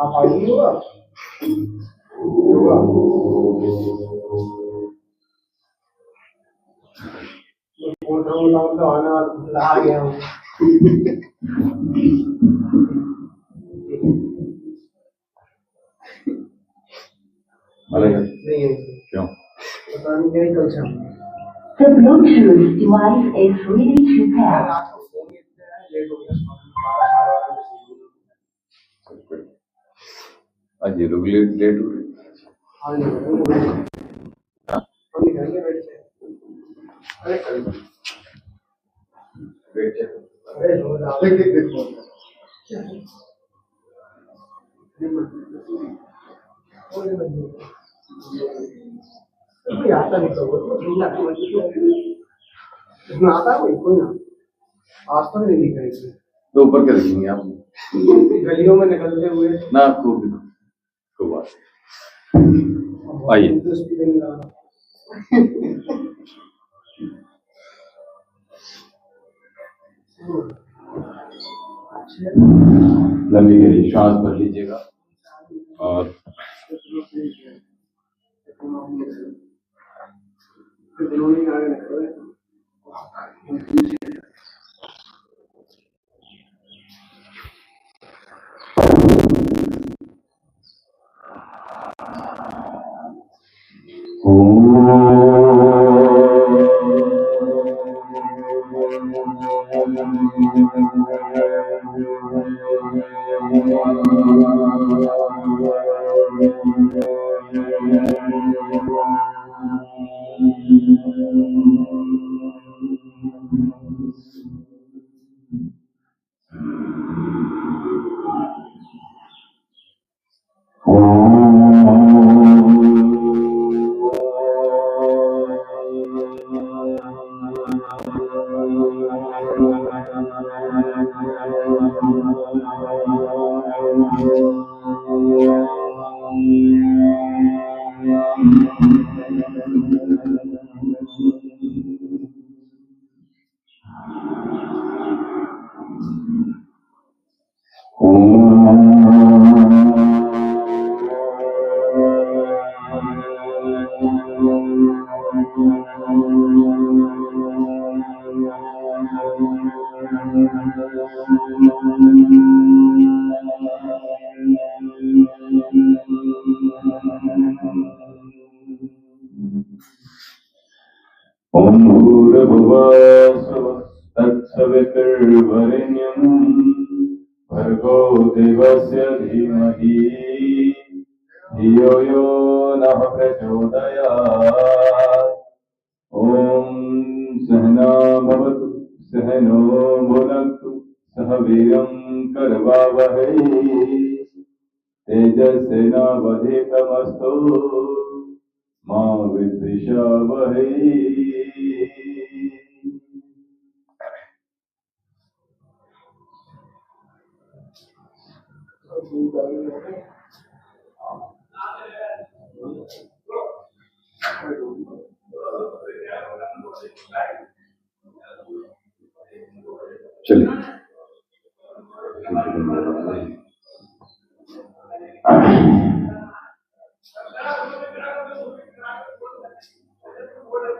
आप आइए होगा तो आना ला गया हूँ नहीं क्यों पता नहीं क्या कल शाम The Bluetooth device is ready to pair. आज ये लोग लेट हो रहे। हाँ नहीं घर के बैठे अरे कल बैठे अरे रोज आते कितने फोन कोई आता नहीं तो इसमें आता है कोई ना आज तो नहीं दिख रही तो ऊपर क्या देखेंगे आप गलियों में निकलते हुए ना को बात आइए लंबी गहरी श्वास भर लीजिएगा और तत्सवितुर्वरेण्यं भर्गो देवस्य धीमहि धियो यो नः प्रचोदयात्। ॐ सहना भवतु सहनो भुनक्तु सह वीर्यं करवावहै तेजस्विनावधीतमस्तु मा विद्विषावहै। चलिए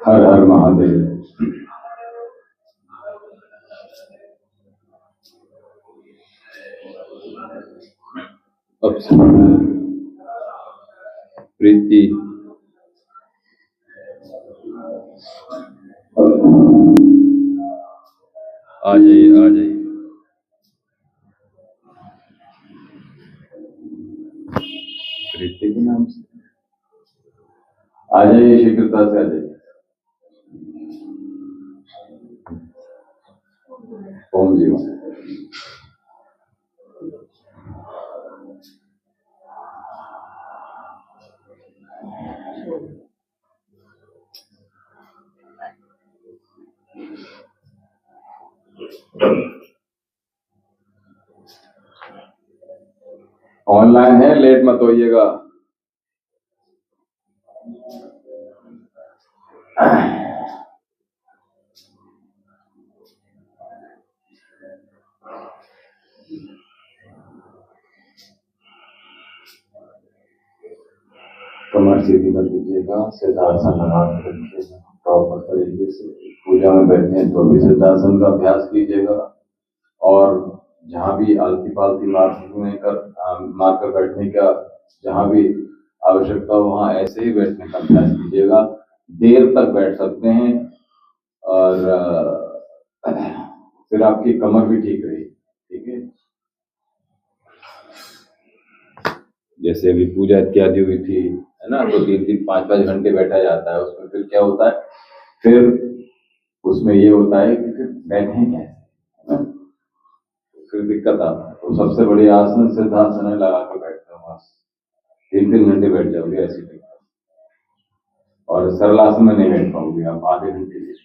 हर हर महादेव। अब प्रीति आ जाइए आ जाइए। प्रीति के नाम से आ जाइए, शीघ्रता से आ जाइए। ओम जीवन। ऑनलाइन है, लेट मत होइएगा। कमर सीधी कर लीजिएगा, सिद्धासन लगा कर रखिएगा प्रॉपर तरीके से। पूजा में बैठे हैं तो भी सिद्धासन का अभ्यास कीजिएगा, और जहाँ भी आलती पालती मारकर बैठने का जहाँ भी आवश्यकता हो वहाँ ऐसे ही बैठने का अभ्यास कीजिएगा। देर तक बैठ सकते हैं, और फिर आपकी कमर भी ठीक रहेगी। ठीक है, जैसे अभी पूजा इत्यादि हुई थी, है ना, तो 3-3, 5-5 घंटे बैठा जाता है। उसमें फिर क्या होता है, फिर उसमें ये होता है कि फिर बैठे कैसे, है ना, फिर दिक्कत आता है। तो सबसे बड़ी आसन सिद्धासन है, लगा कर बैठते हो, बस 3-3 घंटे बैठ जाओगे ऐसी दिक्कत। और सरल आसन में नहीं बैठ पाओगे आप आधे घंटे से।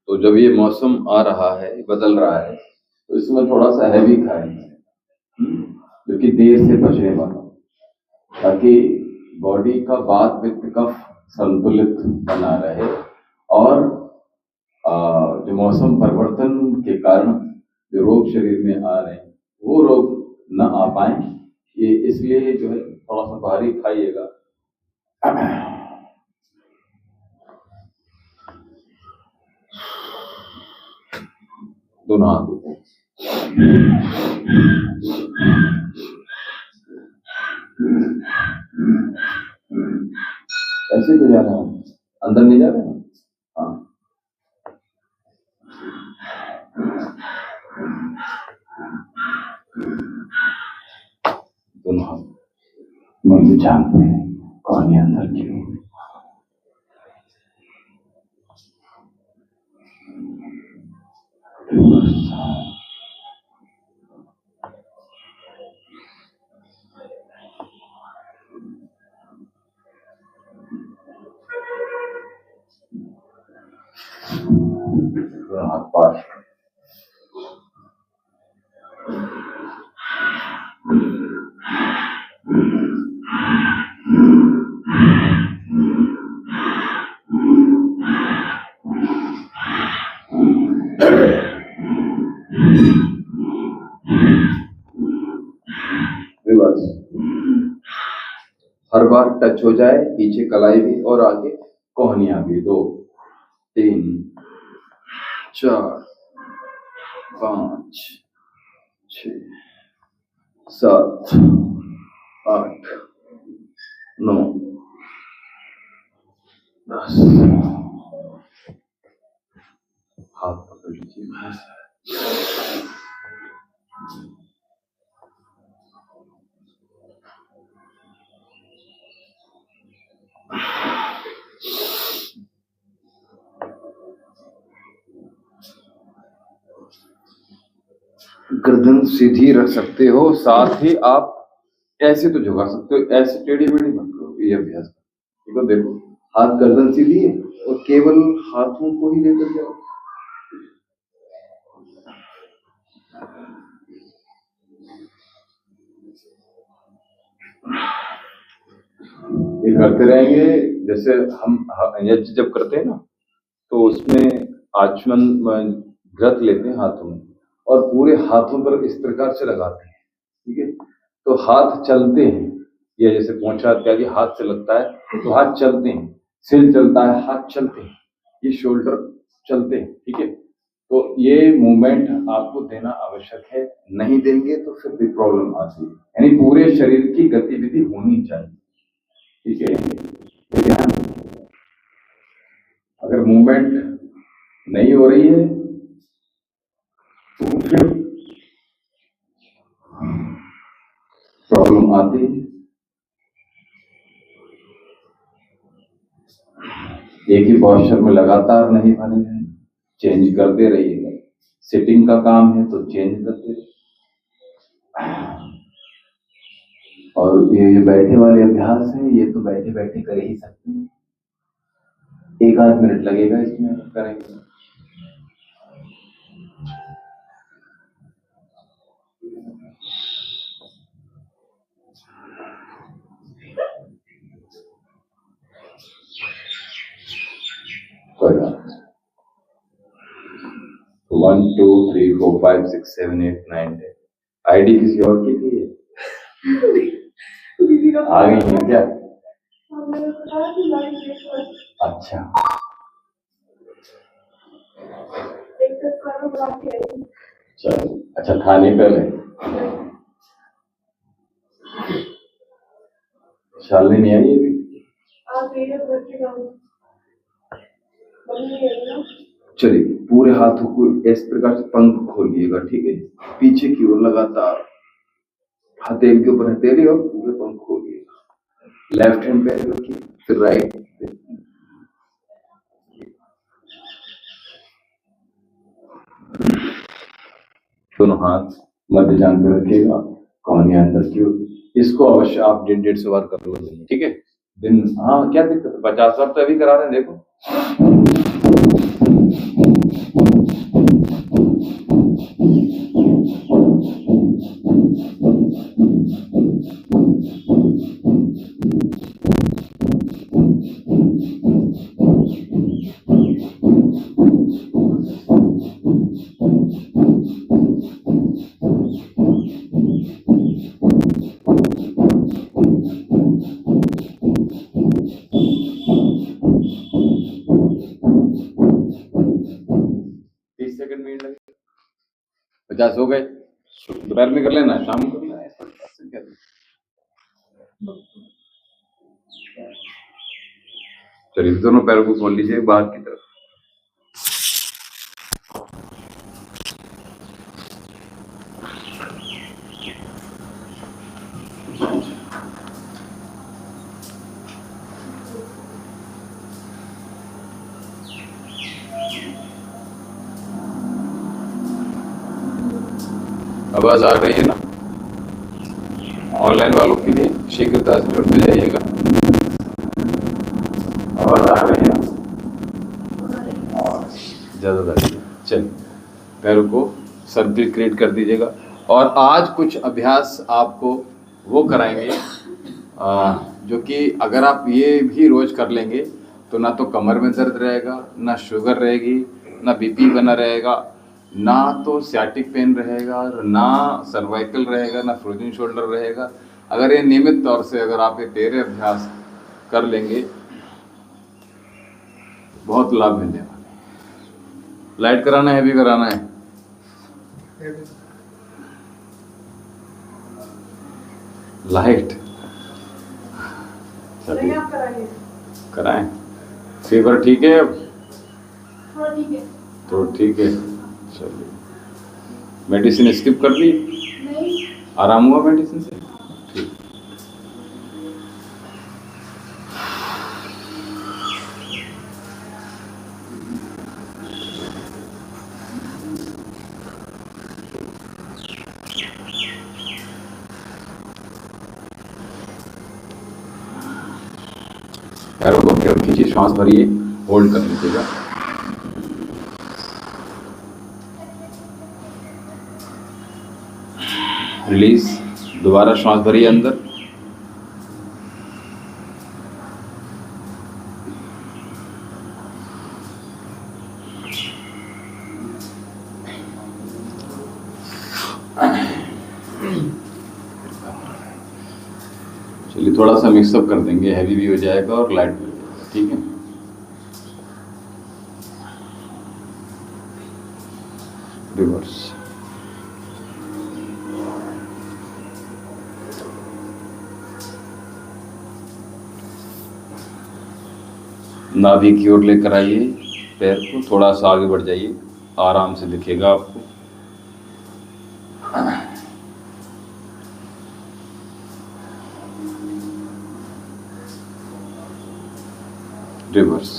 तो जब ये मौसम आ रहा है, बदल रहा है, तो इसमें थोड़ा सा हैवी खाएंगे, क्योंकि देर से बचने वाला, ताकि बॉडी का वात पित्त कफ संतुलित बना रहे, और जो मौसम परिवर्तन के कारण जो रोग शरीर में आ रहे हैं वो रोग न आ पाए। ये इसलिए जो है थोड़ा सा भारी खाइएगा। दोनों हाथ ऐसे तो जा रहा है, अंदर नहीं जा रहे हैं। हाँ, दोनों हाथ मुझे जानते हैं कौन है अंदर क्यों। हाथ पास रिवर्स। हर बार टच हो जाए, पीछे कलाई भी और आगे कोहनियां भी। 2, 3, 4, 5, 6, 7, 8, 9, 10। हाथ पकड़ लीजिए। गर्दन सीधी रख सकते हो, साथ ही आप ऐसे तो झुका सकते हो, ऐसे टेढ़ी मेढ़ी मत करो। ये अभ्यास देखो, देखो हाथ गर्दन सीधी है और केवल हाथों को ही लेकर जाओ। ये करते रहेंगे। जैसे हम यज्ञ जब करते हैं ना, तो उसमें आचमन व्रत लेते हैं हाथों में, और पूरे हाथों पर इस प्रकार से लगाते हैं। ठीक है, तो हाथ चलते हैं, या जैसे पोंछा इत्यादि हाथ से लगता है तो हाथ चलते हैं, सिर चलता है हाथ चलते हैं, ये शोल्डर चलते हैं, ठीक है। तो ये मूवमेंट आपको देना आवश्यक है, नहीं देंगे तो फिर भी प्रॉब्लम आती है। यानी पूरे शरीर की गतिविधि होनी चाहिए, ठीक है। तो ध्यान, अगर मूवमेंट नहीं हो रही है तो फिर प्रॉब्लम आती है। एक ही पोस्चर में लगातार नहीं बने हैं, चेंज करते रहिएगा। सिटिंग का काम है तो चेंज करते रहिए। और ये बैठे वाले अभ्यास है, ये तो बैठे बैठे कर ही सकते हैं, 1-8 मिनट लगेगा इसमें करेंगे। कोई बात नहीं। 1 2 3 4 5 6 7 8 9 10 आईडी किसी और की थी? आ गई है क्या? अच्छा, चलो अच्छा, खाने पहले शालिनी नहीं आई अभी? चलिए, पूरे हाथों को इस प्रकार से पंख खोलिएगा, ठीक है। पीछे की ओर लगातार हथेली के ऊपर हथेली और पूरे पंख खोलिएगा। लेफ्ट हैंड पैर रखिए, फिर राइट, दोनों हाथ मध्य जांघ पे रखिएगा, कौनिया अंदर की ओर। इसको अवश्य आप 1.5 बार कर लो, ठीक है दिन। हाँ, क्या दिक्कत है, 50 बार तो अभी करा रहे हैं, देखो। मिनट लगे, 50 हो गए। दोपहर में कर लेना, शाम को कर लेना। चलिए, दोनों पैरों को खोल लीजिए बाहर की तरफ। आवाज आ रही है ना? ऑनलाइन वालों के लिए शीघ्रता से जुड़ते जाइएगा। आवाज आ रही है ना? ज्यादा चलिए, पैरों को सर्किल क्रिएट कर दीजिएगा। और आज कुछ अभ्यास आपको वो कराएंगे जो कि अगर आप ये भी रोज कर लेंगे तो ना तो कमर में दर्द रहेगा, ना शुगर रहेगी, ना बीपी बना रहेगा, ना तो सियाटिक पेन रहेगा, ना सर्वाइकल रहेगा, ना फ्रोजन शोल्डर रहेगा। अगर ये नियमित तौर से अगर आप ये 13 अभ्यास कर लेंगे, बहुत लाभ मिलने वाला है। लाइट कराना है, भी कराना है? लाइट कराएं। फीवर ठीक है अब? तो ठीक है, चलिए। मेडिसिन स्किप कर ली? आराम हुआ मेडिसिन से? ठीक। पैरों को केवल खींचिए, श्वास भरिए, होल्ड कर लीजिएगा। रिलीज, दोबारा श्वास भरिए अंदर। चलिए थोड़ा सा मिक्सअप कर देंगे, हैवी भी हो जाएगा और लाइट भी हो जाएगा, ठीक है। रिवर्स। नाभि की ओर लेकर आइए, पैर को थोड़ा सा आगे बढ़ जाइए, आराम से दिखेगा आपको। रिवर्स।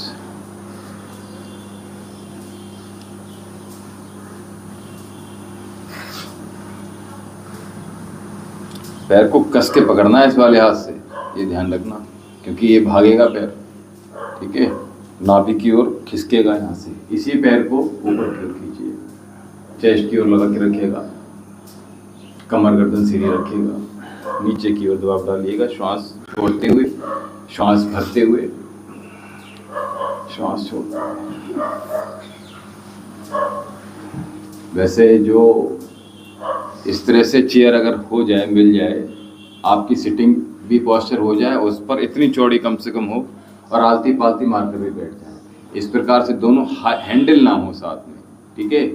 पैर को कस के पकड़ना है इस वाले हाथ से, ये ध्यान रखना, क्योंकि ये भागेगा पैर, ठीक है। नाभि की ओर खिसकेगा यहाँ से, इसी पैर को ऊपर की ओर खींचिए, चेस्ट की ओर लगा के रखिएगा, कमर गर्दन सीधी रखिएगा, नीचे की ओर दबाव डालिएगा, श्वास छोड़ते हुए, श्वास भरते हुए, श्वास छोड़ते हुए। वैसे जो इस तरह से चेयर अगर हो जाए, मिल जाए, आपकी सिटिंग भी पॉस्चर हो जाए, उस पर इतनी चौड़ी कम से कम हो और आलती पालती मारकर भी बैठ जाए, इस प्रकार से दोनों हैंडल ना हो साथ में, ठीक है,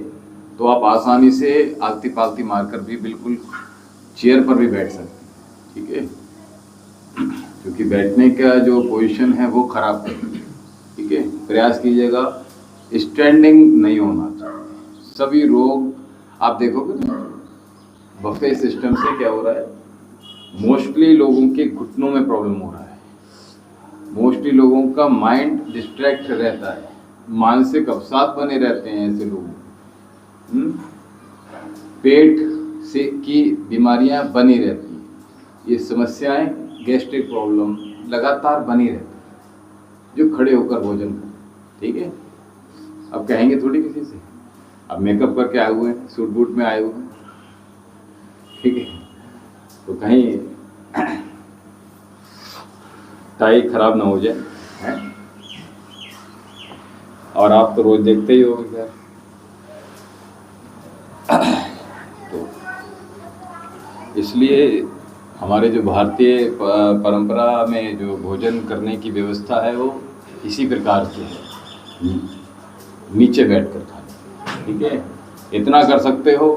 तो आप आसानी से आलती पालती मारकर भी बिल्कुल चेयर पर भी बैठ सकते हैं, ठीक है। क्योंकि बैठने का जो पोजीशन है वो खराब है, ठीक है। प्रयास कीजिएगा स्टैंडिंग नहीं होना चाहिए। सभी रोग आप देखोगे तो बफे सिस्टम से क्या हो रहा है, मोस्टली लोगों के घुटनों में प्रॉब्लम हो रहा है, मोस्टली लोगों का माइंड डिस्ट्रैक्ट रहता है, मानसिक अवसाद बने रहते हैं ऐसे लोग, पेट से की बीमारियां बनी रहती हैं, ये समस्याएं, गैस्ट्रिक प्रॉब्लम लगातार बनी रहती है जो खड़े होकर भोजन करते, ठीक है। अब कहेंगे थोड़ी किसी से, अब मेकअप करके आए हुए हैं, सूट बूट में आए हुए हैं, ठीक है, तो कहीं टाई खराब ना हो जाए, है? और आप तो रोज देखते ही हो यार, तो इसलिए हमारे जो भारतीय परंपरा में जो भोजन करने की व्यवस्था है वो इसी प्रकार की है, नीचे बैठकर खाना, ठीक है। इतना कर सकते हो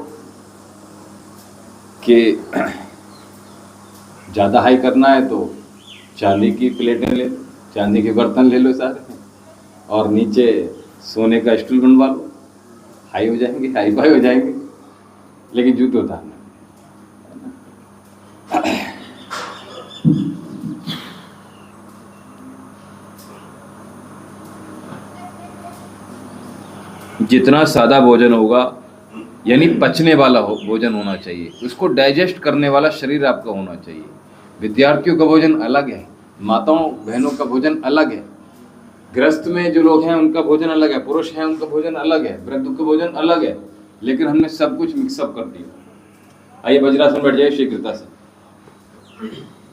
कि ज़्यादा हाई करना है तो चांदी की प्लेटें ले लो, चांदी के बर्तन ले लो सारे, और नीचे सोने का स्टूल बनवा लो, हाई हो जाएंगे, हाई फाई हो जाएंगे, लेकिन जूते उतारना। जितना सादा भोजन होगा, यानी पचने वाला भोजन होना चाहिए, उसको डाइजेस्ट करने वाला शरीर आपका होना चाहिए। विद्यार्थियों का भोजन अलग है, माताओं बहनों का भोजन अलग है, गृहस्थ में जो लोग हैं उनका भोजन अलग है, पुरुष हैं उनका भोजन अलग है, वृद्ध का भोजन अलग है, लेकिन हमने सब कुछ मिक्सअप कर दिया। आइए वज्रासन बैठ जाइए शीघ्रता से,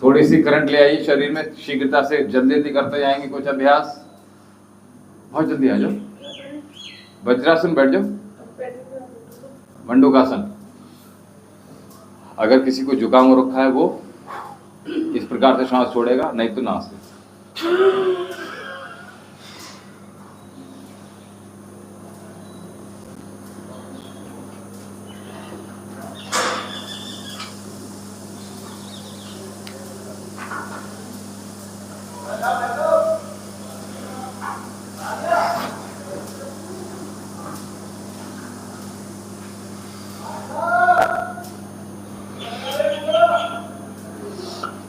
थोड़ी सी करंट ले आइए शरीर में, शीघ्रता से जल्दी जल्दी करते जाएंगे कुछ अभ्यास, बहुत जल्दी आ जाओ, वज्रासन बैठ जाओ, मंडूकासन। अगर किसी को जुकाम हो रखा है वो इस प्रकार से सांस छोड़ेगा, नहीं तो नाक से।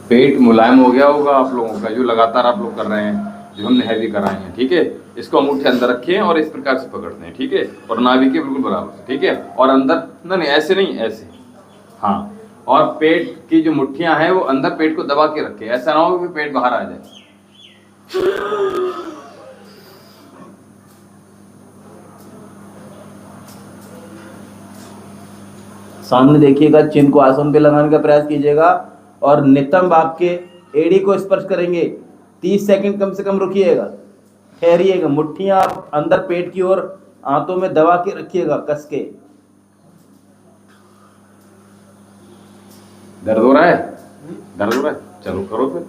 पेट मुलायम हो गया होगा आप लोगों का, जो लगातार आप लोग कर रहे हैं, जो हमने हैवी कराए हैं, ठीक है। इसको अंगूठे अंदर रखिए और इस प्रकार से पकड़ते हैं, ठीक है, और नाभि के बिल्कुल बराबर, ठीक है, और अंदर नहीं ऐसे नहीं, ऐसे, हाँ, और पेट की जो मुट्ठियां हैं वो अंदर पेट को दबा के रखे, ऐसा ना हो कि पेट बाहर आ जाए। सामने देखिएगा, चिन्ह को आसन पे लगाने का प्रयास कीजिएगा और नितंब आपके एड़ी को स्पर्श करेंगे। 30 सेकंड कम से कम रुकिएगा, ठहरिएगा, मुट्ठियां आप अंदर पेट की ओर आंतों में दबा के रखिएगा कस के। दर्द हो रहा है? दर्द हो रहा है, चलो करो फिर।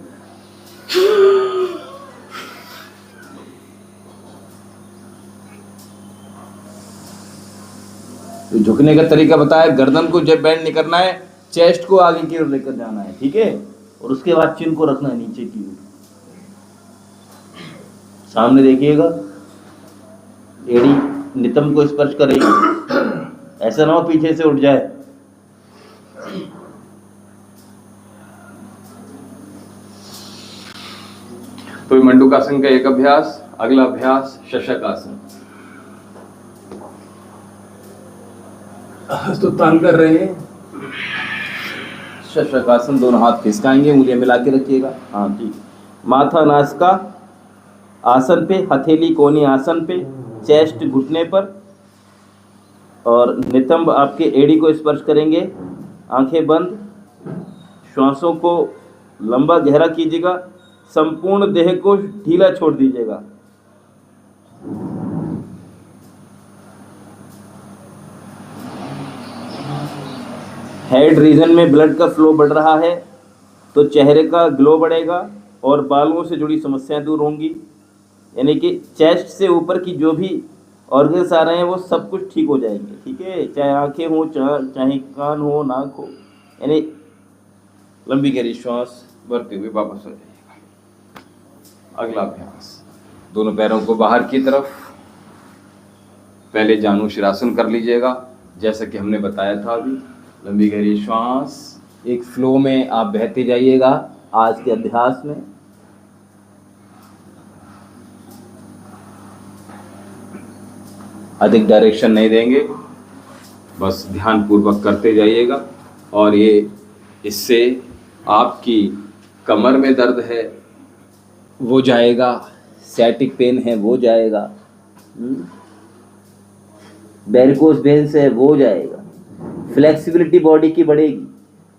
तो झुकने का तरीका बताया, गर्दन को जब बेंड नहीं करना है, चेस्ट को आगे की ओर लेकर जाना है, ठीक है, और उसके बाद चिन को रखना है नीचे की ओर। सामने देखिएगा, एड़ी नितंब को स्पर्श करेगी, ऐसा ना हो पीछे से उठ जाए। तो मंडूकासन का एक अभ्यास। अगला अभ्यास शशक आसन। तो तान कर रहे हैं। शशक आसन, दोनों हाथ खिसकाएंगे, उंगलियां मिला के रखिएगा। हाँ ठीक। माथा नासिका आसन पे, हथेली कोनी आसन पे, चेस्ट घुटने पर, और नितंब आपके एड़ी को स्पर्श करेंगे। आंखें बंद, श्वासों को लंबा गहरा कीजिएगा, संपूर्ण देह को ढीला छोड़ दीजिएगा। हेड रीजन में ब्लड का फ्लो बढ़ रहा है तो चेहरे का ग्लो बढ़ेगा और बालों से जुड़ी समस्याएं दूर होंगी। यानी कि चेस्ट से ऊपर की जो भी ऑर्गन्स आ रहे हैं वो सब कुछ ठीक हो जाएंगे, ठीक है, चाहे आंखें हो, चाहे कान हो, नाक हो। यानी लंबी गहरी श्वास भरते हुए वापस हो जाइएगा। अगला अभ्यास, दोनों पैरों को बाहर की तरफ। पहले जानु शिरासन कर लीजिएगा जैसा कि हमने बताया था अभी। लंबी गहरी श्वास, एक फ्लो में आप बहते जाइएगा आज के अभ्यास में। अधिक डायरेक्शन नहीं देंगे, बस ध्यान पूर्वक करते जाइएगा। और ये इससे आपकी कमर में दर्द है वो जाएगा, सैटिक पेन है वो जाएगा, वेरिकोस वेन्स है वो जाएगा, फ्लेक्सिबिलिटी बॉडी की बढ़ेगी,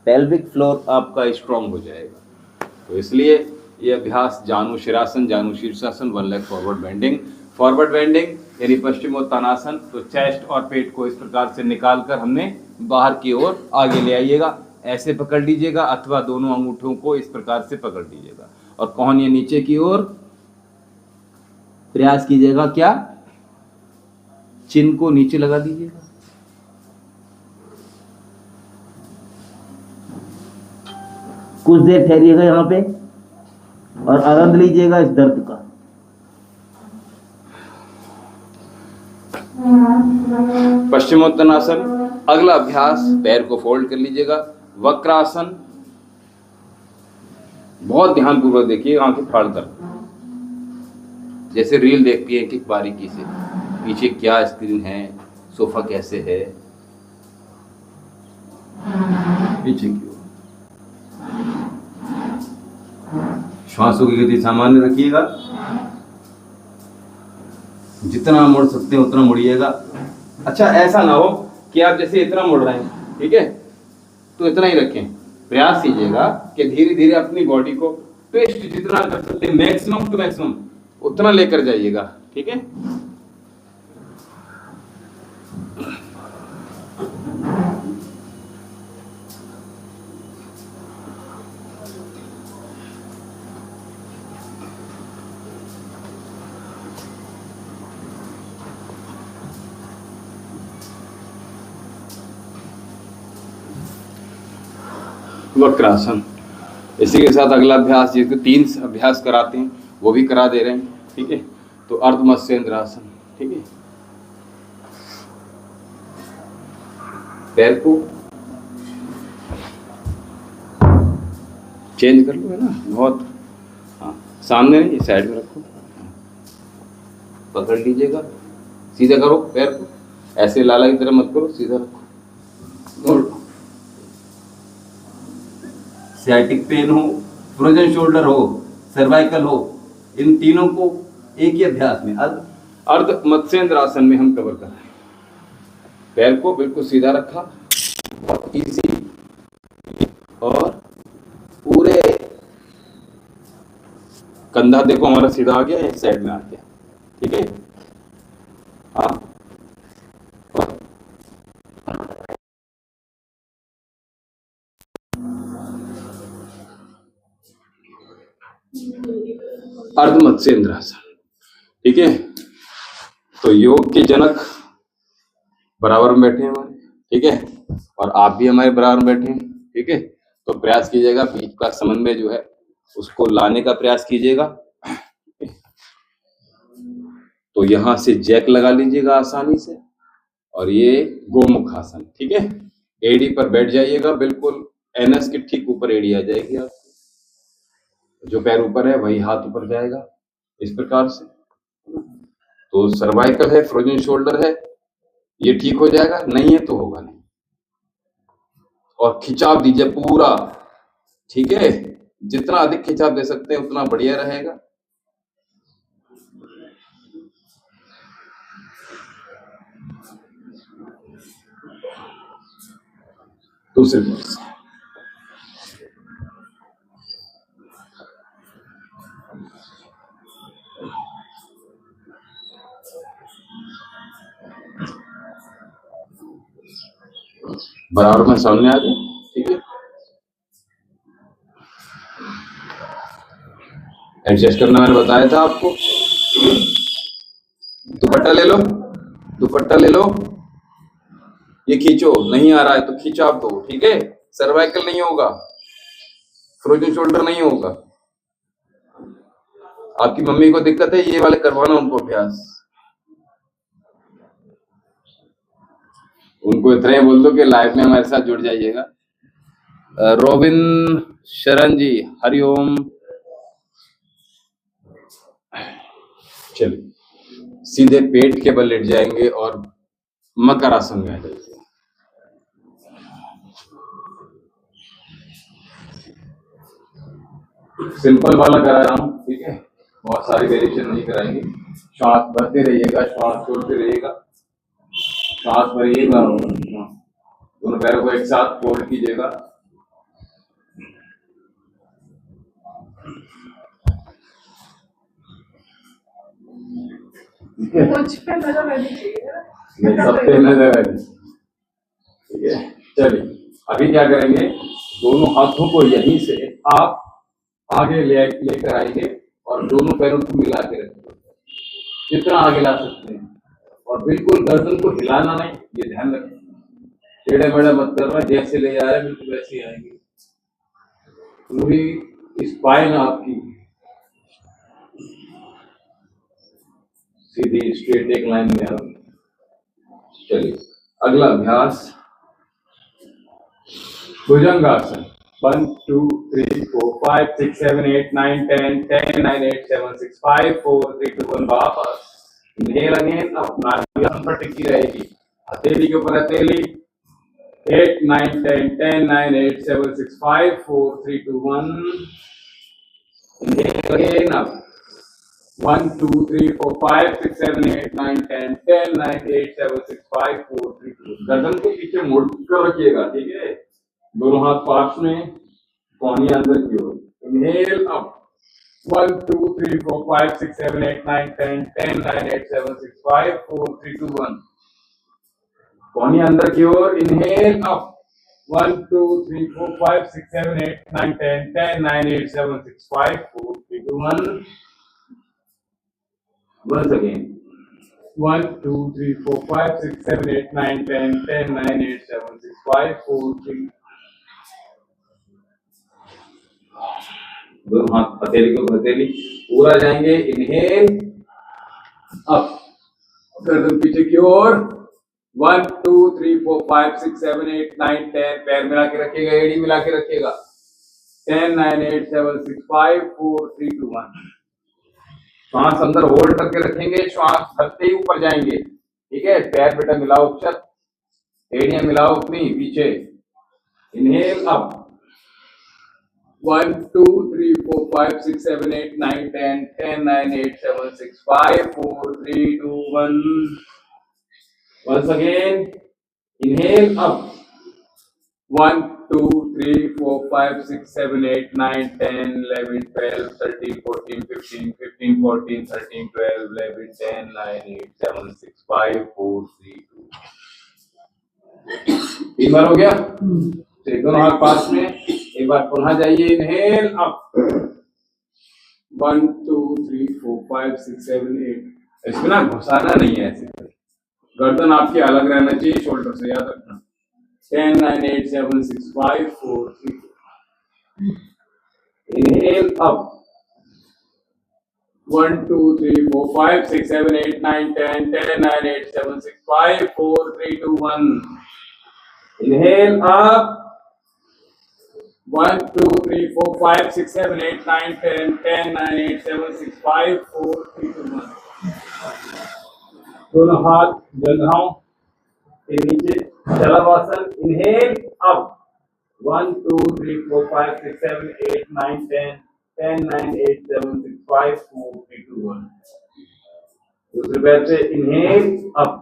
पेल्विक फ्लोर आपका स्ट्रॉन्ग हो जाएगा। तो इसलिए ये अभ्यास जानु शिरासन, जानु शीर्षासन, one leg forward bending. Forward bending यानी पश्चिमोत्तानासन। तो चेस्ट और पेट को इस प्रकार से निकाल कर हमने बाहर की ओर आगे ले आइएगा। ऐसे पकड़ लीजिएगा अथवा दोनों अंगूठों को इस प्रकार से पकड़ लीजिएगा और कोहनी नीचे की ओर प्रयास कीजिएगा, क्या, चिन को नीचे लगा दीजिएगा। कुछ देर ठहरिएगा यहाँ पे और आनंद लीजिएगा इस दर्द का। पश्चिमोत्तानासन। अगला अभ्यास, पैर को फोल्ड कर लीजिएगा, वक्रासन। बहुत ध्यानपूर्वक देखिए, आंखें फाड़ कर, जैसे रील देखती है कि बारीकी से पीछे क्या स्क्रीन है, सोफा कैसे है, पीछे की ओर। श्वासों की गति सामान्य रखिएगा, जितना मुड़ सकते हैं उतना मुड़िएगा। अच्छा, ऐसा ना हो कि आप जैसे इतना मुड़ रहे हैं, ठीक है, तो इतना ही रखें। प्रयास कीजिएगा कि धीरे धीरे अपनी बॉडी को ट्विस्ट जितना कर सकते हैं, मैक्सिमम टू मैक्सिमम उतना लेकर जाइएगा, ठीक है। वक्रासन। इसी के साथ अगला अभ्यास, जिसको 3 अभ्यास कराते हैं वो भी करा दे रहे हैं, ठीक है। तो अर्ध मत्स्येंद्रासन, ठीक है। पैर को चेंज कर लो, है ना, बहुत, हाँ, सामने नहीं, साइड में रखो, पकड़ लीजिएगा, सीधा करो पैर को, ऐसे लाला की तरह मत करो, सीधा रखो, मोड़ लो। साइटिक पेन हो, फ्रोजन शोल्डर हो, सर्वाइकल हो, इन तीनों को एक ही अभ्यास में अर्ध मत्स्येंद्रासन में हम कवर कर रहे हैं। पैर को बिल्कुल सीधा रखा और इजी, और पूरे कंधा देखो हमारा सीधा आ गया, एक साइड में आ गया, ठीक है। हाँ, अर्ध मत्स्येंद्रासन। ठीक है, तो योग के जनक बराबर में बैठे हैं हमारे, ठीक है, और आप भी हमारे बराबर में बैठे हैं। ठीक है, तो प्रयास कीजिएगा बीच का समन्वय जो है उसको लाने का प्रयास कीजिएगा। तो यहां से जैक लगा लीजिएगा आसानी से, और ये गोमुख आसन। ठीक है, एडी पर बैठ जाइएगा, बिल्कुल एनएस के ठीक ऊपर एडी आ जाएगी आपको, जो पैर ऊपर है वही हाथ ऊपर जाएगा इस प्रकार से। तो सर्वाइकल है, फ्रोजन शोल्डर है, ये ठीक हो जाएगा, नहीं है तो होगा नहीं। और खिंचाव दीजिए पूरा, ठीक है, जितना अधिक खिंचाव दे सकते हैं उतना बढ़िया रहेगा। दूसरे पास बराबर में सामने आ जाए। ठीक है, एडजस्ट करना मैंने बताया था आपको। दुपट्टा ले लो, दुपट्टा ले लो, ये खींचो, नहीं आ रहा है तो खींचो आप दो। ठीक है, सर्वाइकल नहीं होगा, फ्रोजन शोल्डर नहीं होगा। आपकी मम्मी को दिक्कत है, ये वाले करवाना उनको अभ्यास। उनको इतना ही बोल दो कि लाइव में हमारे साथ जुड़ जाइएगा। रोबिन शरण जी, हरिओम। चलिए, सीधे पेट के बल लेट जाएंगे और मकर आसन में आ जाएंगे। सिंपल वाला करा रहा हूं, ठीक है, बहुत सारी वेरिएशन नहीं कराएंगे। श्वास भरते रहिएगा, श्वास छोड़ते रहिएगा, श्वास भरिएगा, दोनों पैरों को एक साथ फोल्ड कीजिएगा। कुछ पे नजर रहनी चाहिए, नहीं, सब पे नजर है। ठीक है, चलिए अभी क्या करेंगे, दोनों हाथों को यहीं से आप आगे लेकर आएंगे और दोनों पैरों को मिला के रखेंगे, जितना आगे ला सकते हैं, और बिल्कुल गर्दन को हिलाना नहीं, ये ध्यान रखें। टेढ़े मेढ़े मत करना, जैसे ले जा रहे हैं बिल्कुल वैसे ही आएंगे। पूरी स्पाइन आपकी सीधी स्ट्रेट एक लाइन में आओ। चलिए अगला अभ्यास भुजंगासन। 1 2 3 4 5 6 7 8 9 10 10 9 8 7 6 5 4 3 2 1 वापस। इनहेल अगेन, अपना नाभि पर टिकी रहेगी, हथेली के ऊपर हथेली। 8 9 10 10 9 8 7 6 5 4 3 2 1। Inhale again, up 1 2 3 4 5 6 7 8 9 10 10 9 8 7 6 5 4 3 2 1। गर्दन को पीछे मोड़ कर रखिएगा, ठीक है, दोनों हाथ पास में, कोहनी अंदर की ओर। Inhale up 1 2 3 4 5 6 7 8 9 10 10 9 8 7 6 5 4 3 2 1। कोहनी अंदर की ओर। Inhale up 1 2 3 4 5 6 7 8 9 10 10 9 8 7 6 5 4 3 2 1। Once again, 1 2 3 4 5 6 7 8 9 10 10 9 8 7 6 5 4 3। दोनों हाथ हथेली को हथेली पूरा जाएंगे। इनहेल अप, गर्दन पीछे की ओर। 1 2 3 4 5 6 7 8 9 10, पैर मिला के रखिएगा, एड़ी मिला के रखिएगा। 10 9 8 7 6 5 4 3 2 1। श्वास अंदर होल्ड करके रखेंगे, श्वास धरते ही ऊपर जाएंगे, ठीक है। पैर बेटा मिलाओ, उच्चत एड़ियां मिलाओ अपनी पीछे। Inhale up 1 2 3 4 5 6 7 8 9 10 10 9 8 7 6 5 4 3 2 1। Once again, inhale up 1 2 3 4 5 6 7 8 9 10 11 12 13 14 15 15 14 13 12 11 10 9 8 7 6 5 4 3 2। तीन बार हो गया। दोनों हाथ पास में, एक बार पुनः जाइए। Inhale up 1 2 3 4 5 6 7 8। इसमें ना घुसाना नहीं है ऐसे, गर्दन आपकी अलग रहना चाहिए शोल्डर से, याद रखना। 10 9 8 7 6 5 4 3। Inhale up 1 2 3 4 5 6 7 8 9 10 10 9 8 7 6 5 4 3 2 1। Inhale up 1 2 3 4 5 6 7 8 9 10 10 9 8 7 6 5 4 3 2 1। दोनों हाथ जंघाओं के नीचे, शलभासन। Inhale up 1 2 3 4 5 6 7 8 9 10 10 9 8 7 6 5 4 3 2 1। दूसरे पैर से इनहेल अप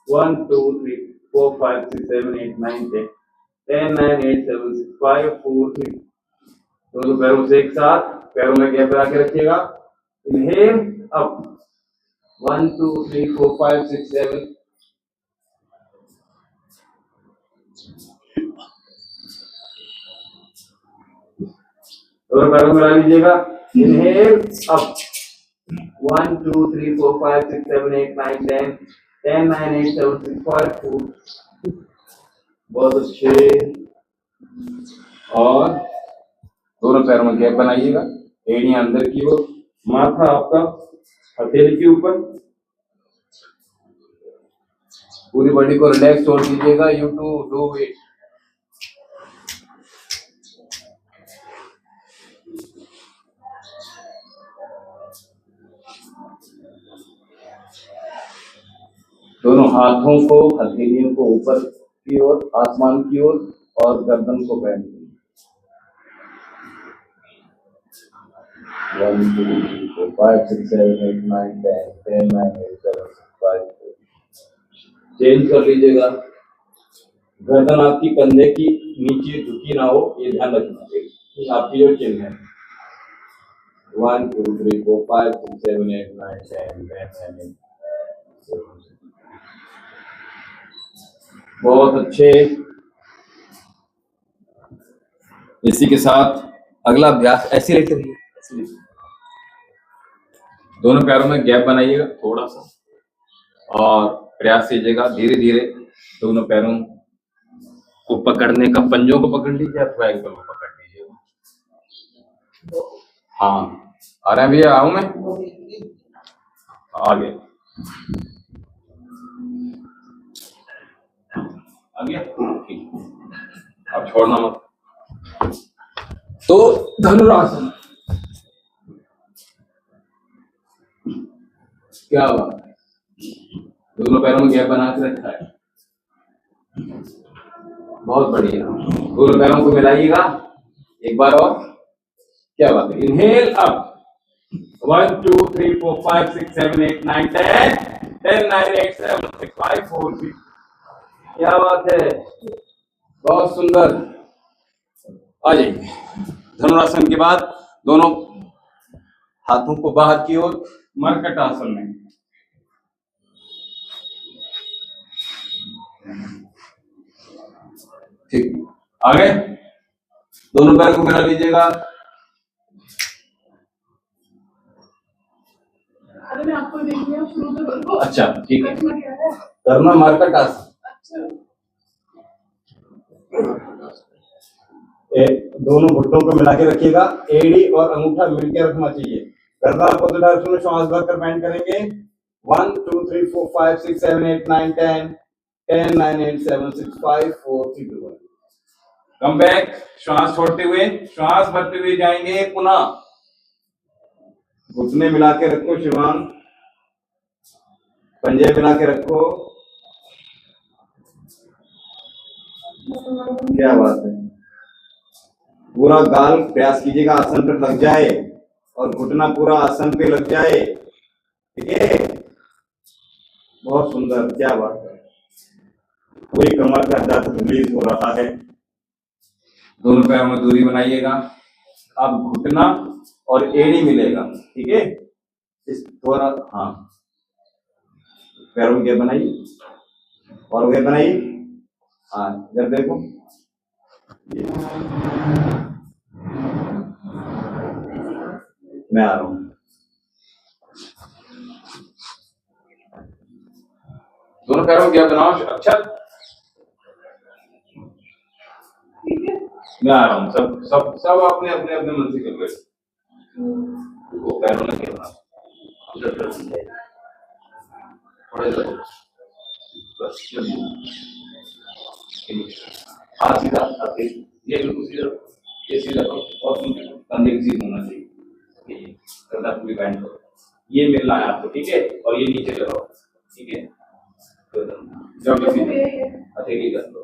1 2 3 4 5 6 7 8 9 10 10 9 8 7 6 5 4 3। दोनों पैरों से एक साथ, पैरों में गैप बना के रखिएगा। Inhale up 1 2 3 4 5 6 7। दोनों पैरों में ला लीजिएगा। Inhale up 1 2 3 4 5 6 7 8 9 10 10 9 8 7 6 5 4। बहुत अच्छे। और दोनों पैरों में गैप बनाइएगा, एड़ियां अंदर की ओर, माथा आपका हथेली के ऊपर। पूरी बॉडी को रिलैक्स छोड़ दीजिएगा। You to do it. दोनों हाथों को, हथेलियों को ऊपर की ओर, आसमान की ओर, और गर्दन को बैंड कीजिए। 1 2 3 4 5 6 7 8 9 10 10 9 8 7 6 5 4। चेंज कर लीजिएगा। गर्दन आपकी कंधे की नीचे झुकी ना हो, ये ध्यान रखना। आपकी जो चिन्ह है 1 2 3 4 5 6 7 8 9 10 10 9 8। बहुत अच्छे। इसी के साथ अगला अभ्यास, ऐसे लेते रहिए, ऐसे लेते। दोनों पैरों में गैप बनाइएगा थोड़ा सा, और प्रयास कीजिएगा धीरे धीरे दोनों पैरों को पकड़ने का। पंजों को पकड़ लीजिए अथवा एंकल को पकड़ लीजिएगा। हाँ, आ रहे हैं भैया, आऊं मैं आगे। आ गया, ठीक। अब छोड़ना मत। तो धनुरासन, क्या बात है, दोनों पैरों में गैप बना के रखा है, बहुत बढ़िया। दोनों पैरों को मिलाइएगा एक बार और, क्या बात है। Inhale up 1 2 3 4 5 6 7 8 9 10 10 9 8 7 6 5 4 3। क्या बात है, बहुत सुंदर। आ जाइए। धनुरासन के बाद दोनों हाथों को बाहर की ओर, मरकट आसन में। ठीक, आगे दोनों पैर को मिला लीजिएगा। अरे मैं आपको देख लिया, शुरू तो करो। अच्छा, ठीक है। करना क्या है? करना मरकट आसन। अच्छा, दोनों घुटनों को मिला के रखिएगा, एड़ी और अंगूठा मिलकर रखना चाहिए। गर्दन अपोजिट डायरेक्शन में श्वास भरकर बैंड करेंगे। 1 2 3 4 5 6 7 8 9 10 10 9 8 7 6 5 4 3 2 1। कम बैक, श्वास छोड़ते हुए, श्वास भरते हुए जाएंगे। पुनः घुटने मिला के रखो शिवांग, पंजे मिला के रखो। क्या बात है, पूरा गाल प्रयास कीजिएगा आसन पर लग जाए और घुटना पूरा आसन पे लग जाए। ठीक है, बहुत सुंदर, क्या बात है। पूरी कमर का दर्द रिलीज हो रहा है। दोनों पैरों में दूरी बनाइएगा। अब घुटना और एड़ी मिलेगा। ठीक है, इस थोड़ा, हाँ, पैरों में गैप बनाइए और गैप बनाइए। हाँ, इधर देखो। मैं आ रहा हूँ। दोनों पैरों क्या बनाओ अच्छा। मैं आ रहा हूँ। सब सब सब अपने अपने अपने मन से कर रहे वो पैरों में क्या बना थोड़े से बस हाथ सीधा ये बिल्कुल सीधा ये सीधा और कंधे की सीध होना चाहिए। कंधा पूरी बैंड करो। ये मिलना है आपको ठीक है और ये नीचे लगाओ ठीक है। जब हथेली कर दो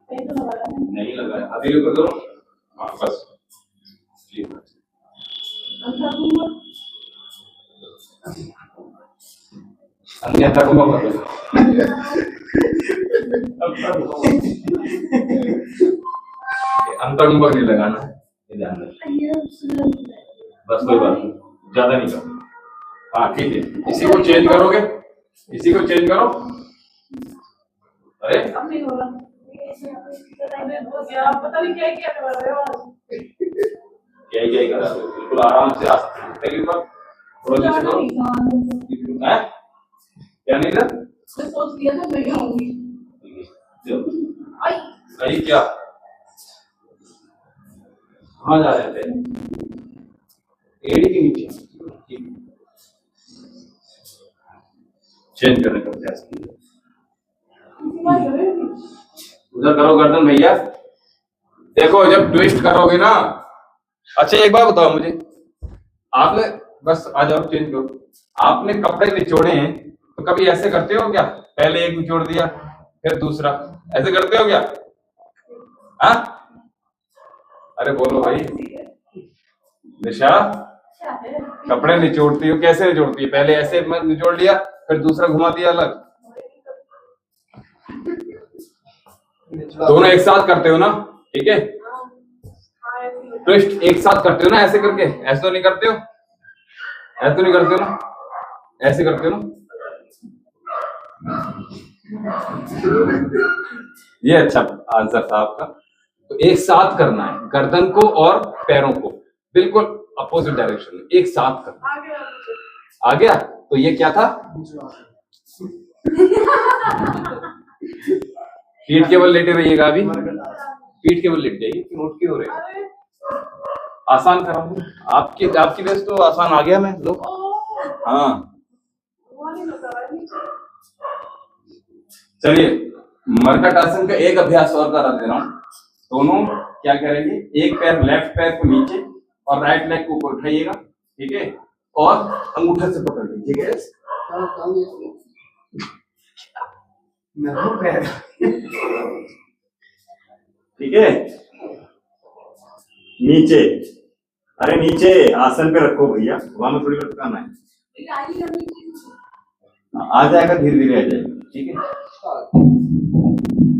नहीं लगा है हथेली कर दो। हाँ बस अंधा कुंभा कर दो। अंतर कुंभक नहीं लगाना ये ध्यान रखना बस कोई बात नहीं ज्यादा नहीं करना। हाँ ठीक है इसी को चेंज करोगे इसी को चेंज करो। अरे पता नहीं क्या क्या कर रहे हो क्या क्या कर रहे हो बिल्कुल आराम से आ सकते हैं ऊपर थोड़ा नीचे करो। हैं क्या नहीं था मैं सोच लिया था मैं आऊंगी आई क्या कहाँ जा रहे थे एड़ी के नीचे चेंज करने का प्रयास कीजिए। उधर करो गर्दन भैया देखो जब ट्विस्ट करोगे ना। अच्छा एक बार बताओ मुझे आपने बस आ जाओ चेंज करो। आपने कपड़े निचोड़े हैं तो कभी ऐसे करते हो क्या पहले एक निचोड़ दिया फिर दूसरा ऐसे करते हो क्या? हाँ अरे बोलो भाई निशा कपड़े निचोड़ती हो कैसे निचोड़ती है? पहले ऐसे निचोड़ लिया फिर दूसरा घुमा दिया अलग। दोनों एक साथ करते हो ना ठीक है। ट्विस्ट एक साथ करते हो ना ऐसे करके ऐसे तो नहीं करते हो ऐसे तो नहीं करते हो ना ऐसे करते हो ना। ये अच्छा आंसर था आपका। तो एक साथ करना है गर्दन को और पैरों को बिल्कुल अपोजिट डायरेक्शन में एक साथ करना। आ गया तो ये क्या था पीठ केवल लेटे रहिएगा अभी पीठ केवल लेट जाइए नोट क्यों हो रहे आसान कराऊंगा आपकी वजह तो आसान आ गया मैं लो। हाँ चलिए मरकट आसन का एक अभ्यास और करा दे रहा हूं। दोनों क्या करेंगे एक पैर लेफ्ट पैर को नीचे और राइट लेग को ऊपर उठाइएगा ठीक है और अंगूठे से पकड़ लीजिएगा ठीक है। नीचे अरे नीचे आसन पे रखो भैया वहां में थोड़ी लटकाना है आ जाएगा धीरे धीरे आ जाएगा ठीक है।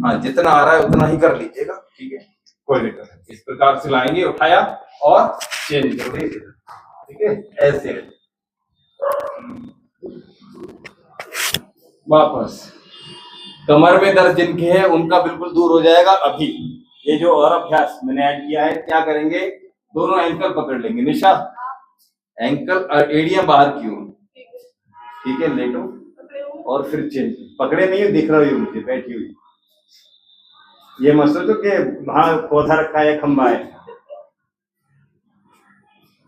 हाँ जितना आ रहा है उतना ही कर लीजिएगा ठीक है कोई दिक्कत नहीं। इस प्रकार से लाएंगे उठाया और चेंज कर देंगे ठीक है ऐसे वापस। कमर में दर्द जिनके है उनका बिल्कुल दूर हो जाएगा अभी। ये जो और अभ्यास मैंने ऐड किया है क्या करेंगे दोनों एंकल पकड़ लेंगे निशा एंकल और एड़ियां बाहर की हो ठीक है लेटो और फिर चेंज पकड़े नहीं दिख रहा है मुझे बैठी हुई। ये मत सोचो कि वहां पौधा रखा है खंबा है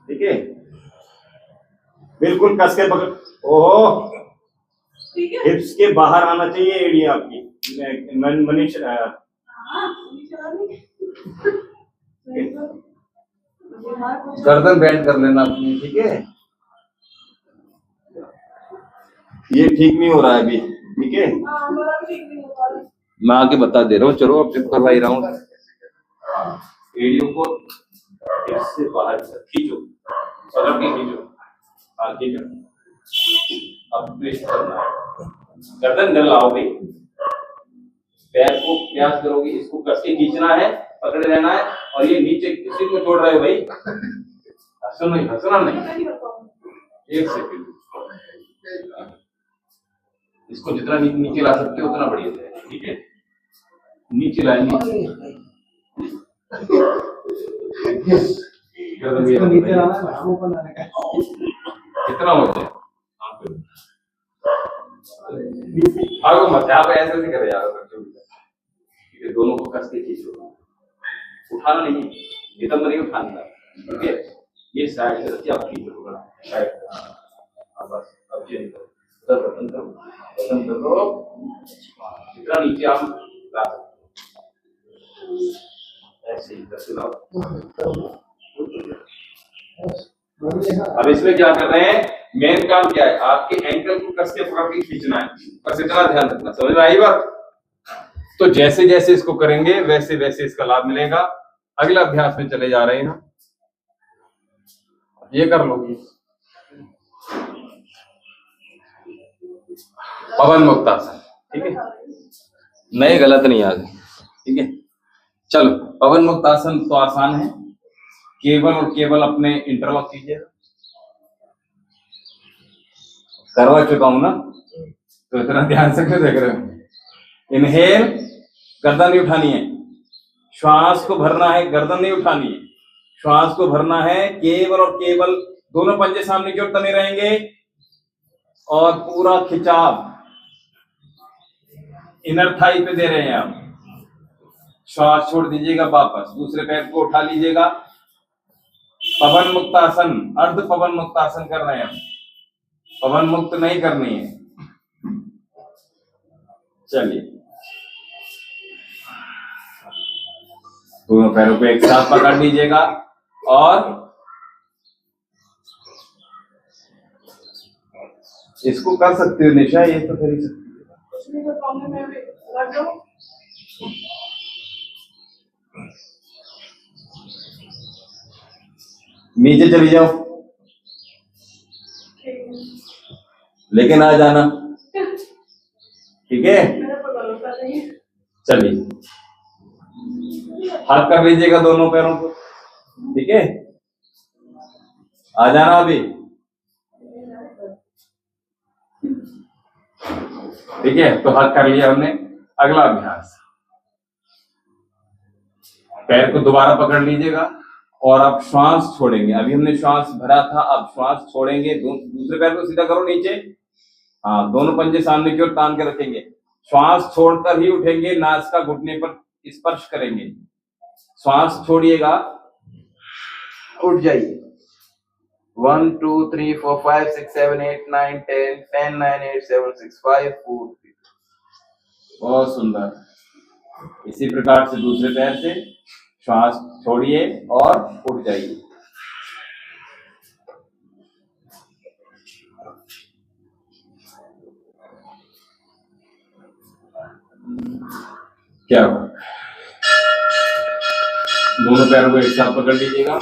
ठीक है बिल्कुल कस के पकड़। ओहो हिप्स के बाहर आना चाहिए एड़िया आपकी मनीष गर्दन बैंड कर लेना अपनी ठीक है। ये ठीक नहीं हो रहा है अभी ठीक है मैं आगे बता दे रहा हूँ। चलो अब टिप करवाई रहा हूँ एड़ियों को इससे बाहर खींचो सड़क के खींचो हाँ खींचो। अब ट्विस्ट करना है गर्दन घर लाओ भाई पैर को प्रयास करोगे इसको कस के खींचना है पकड़े रहना है और ये नीचे किसी को छोड़ रहे हो भाई हंसना नहीं एक सेकंड इसको जितना नीचे ला सकते हो उतना बढ़िया है ठीक है नीचे लाएंगे गर्दन ये इसको नीचे रखना आना है, हम ऊपर आने का है। कितना होते हैं भागो मत, यहाँ पे ऐसे नहीं करे यार बच्चों की तरह। ठीक है, दोनों को कस के खींचो, उठाना नहीं है, एकदम नहीं उठाना। ठीक है, ये साइड से रखिए, आप खींचो थोड़ा साइड। हाँ बस, अब ये निकलो, उधर बटन करो, बटन करो, जितना नीचे आप ला सकते हो। ऐसे ही कस लाओ। अब इसमें क्या कर रहे हैं, मेन काम क्या है, आपके एंकल को कस के पकड़ के खींचना है, बस इतना ध्यान रखना। समझ में आई बात? तो जैसे जैसे इसको करेंगे वैसे वैसे इसका लाभ मिलेगा। अगला अभ्यास में चले जा रहे हैं, ये कर लो, पवन मुक्तासन। ठीक है, नहीं गलत नहीं याद। ठीक है, चलो पवन मुक्तासन तो आसान है, केवल और केवल अपने इंटरलॉक कीजिए। करवा चुका हूं ना, तो इतना ध्यान से क्यों देख रहे हो। इनहेल, गर्दन नहीं उठानी है, श्वास को भरना है, गर्दन नहीं उठानी है, श्वास को भरना है। केवल और केवल दोनों पंजे सामने की ओर तने रहेंगे और पूरा खिंचाव इनर थाई पे दे रहे हैं आप। श्वास छोड़ दीजिएगा, वापस दूसरे पैर को उठा लीजिएगा। पवन मुक्तासन, अर्ध पवन मुक्तासन कर रहे हैं हम, पवन मुक्त नहीं करनी है। चलिए, दोनों पैरों को एक साथ पकड़ लीजिएगा और इसको कर सकते हो निशा, ये तो कर ही सकती है। कुछ नहीं कर पाऊंगी मैं भी, लग जाऊं। नीचे चली जाओ, ठीक है। लेकिन आ जाना। ठीक है, मेरे पर भरोसा नहीं है। चलिए हाथ कर लीजिएगा दोनों पैरों को। ठीक है, आ जाना अभी। ठीक है, तो हाथ कर लिया हमने। अगला अभ्यास, पैर को दोबारा पकड़ लीजिएगा और अब श्वास छोड़ेंगे। अभी हमने श्वास भरा था, अब श्वास छोड़ेंगे। दूसरे पैर को सीधा करो नीचे। हाँ, दोनों पंजे सामने की ओर तान के रखेंगे। श्वास छोड़कर ही उठेंगे, नास का घुटने पर स्पर्श करेंगे। श्वास छोड़िएगा, उठ जाइए। 1 2 3 4 5 6 7 8 9 10 10 9 8 7 6 5 4 3। बहुत सुंदर। इसी प्रकार से दूसरे पैर से श्वास छोड़िए और उठ जाइए। क्या हुआ, दोनों पैरों को एक साथ पकड़ लीजिएगा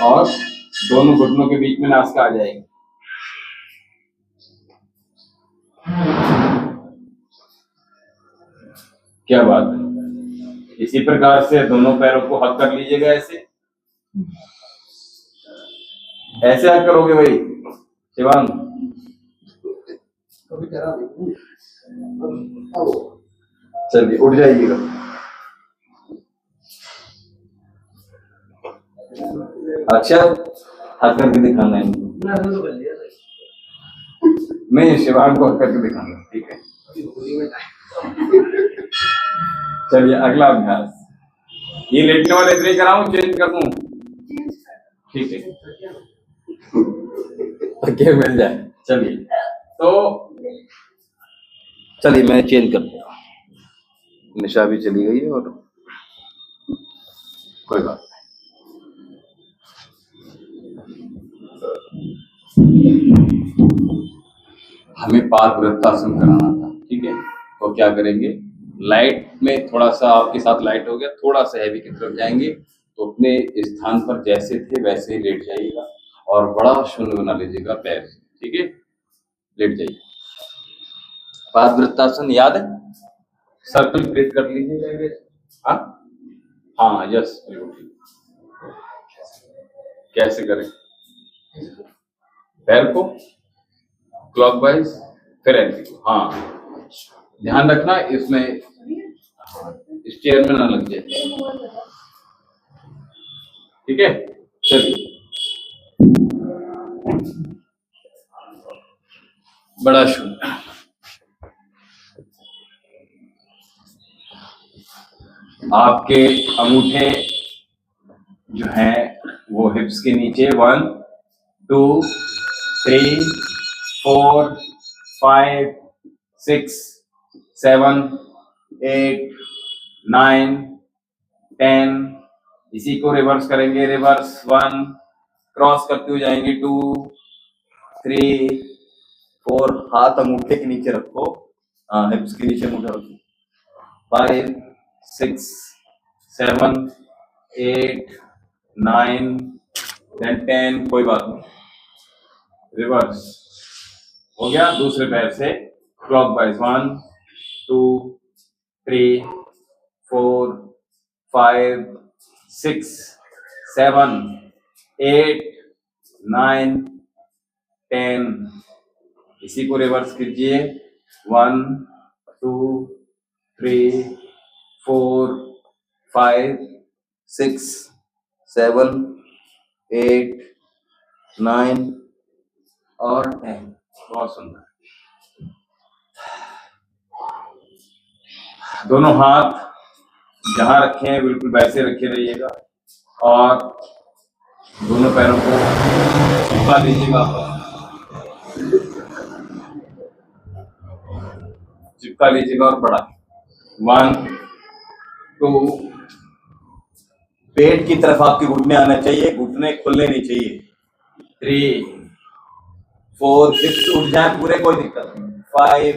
और दोनों घुटनों के बीच में नासिका आ जाएगी। क्या बात है। इसी प्रकार से दोनों पैरों को हक कर लीजिएगा। ऐसे ऐसे हक करोगे भाई शिवांग। कभी करा नहीं। चलिए उठ जाइएगा। अच्छा, हक करके दिखाना है। मैंने तो कर लिया था। नहीं, शिवांग को हक करके दिखाना है। ठीक है, अभी होली में टाइम। चलिए अगला अभ्यास। ये लेटने वाले इतने कराऊं, चेंज कर दूं? ठीक है, तकिया मिल जाए। चलिए, तो चलिए मैं चेंज करता हूँ। निशा भी चली गई है और कोई बात नहीं। हमें पादवृत्तासन कराना था। ठीक है, तो क्या करेंगे, लाइट में थोड़ा सा आपके साथ लाइट हो गया, थोड़ा सा हैवी की तरफ जाएंगे तो अपने स्थान पर जैसे थे वैसे ही लेट जाइएगा और बड़ा शून्य बना लीजिएगा पैर। ठीक है, लेट जाइए। पादवृत्तासन याद है, सर्कल क्रिएट कर लीजिएगा। हाँ यस, कैसे करें, पैर को क्लॉकवाइज फिर एंटी को। हाँ, ध्यान रखना इसमें इस चेयर में ना लग जाए। ठीक है, चलिए। बड़ा शुक्र। आपके अंगूठे जो हैं वो हिप्स के नीचे 1 2 3 4 5 6 7 8 9 10। इसी को रिवर्स करेंगे, रिवर्स 1, क्रॉस करते हुए जाएंगे 2 3 4। हाथ अंगूठे के नीचे रखो, हिप्स के नीचे अंगूठा रखो। 5 6 7 8 9 10। कोई बात नहीं, रिवर्स हो गया। दूसरे पैर से क्लॉकवाइज 1 2 3 4 5 6 7 8 9 10। इसी को रिवर्स कीजिए 1 2 3 4 5 6 7 8 9 और 10। बहुत सुंदर। दोनों हाथ जहां रखे हैं बिल्कुल वैसे रखे रहिएगा और दोनों पैरों को चिपका दीजिएगा, चिपका लीजिएगा और बढ़ा 1 2। पेट की तरफ आपके घुटने आना चाहिए, घुटने खुलने नहीं चाहिए। 3 4, हिप्स उठ जाए पूरे, कोई दिक्कत नहीं। 5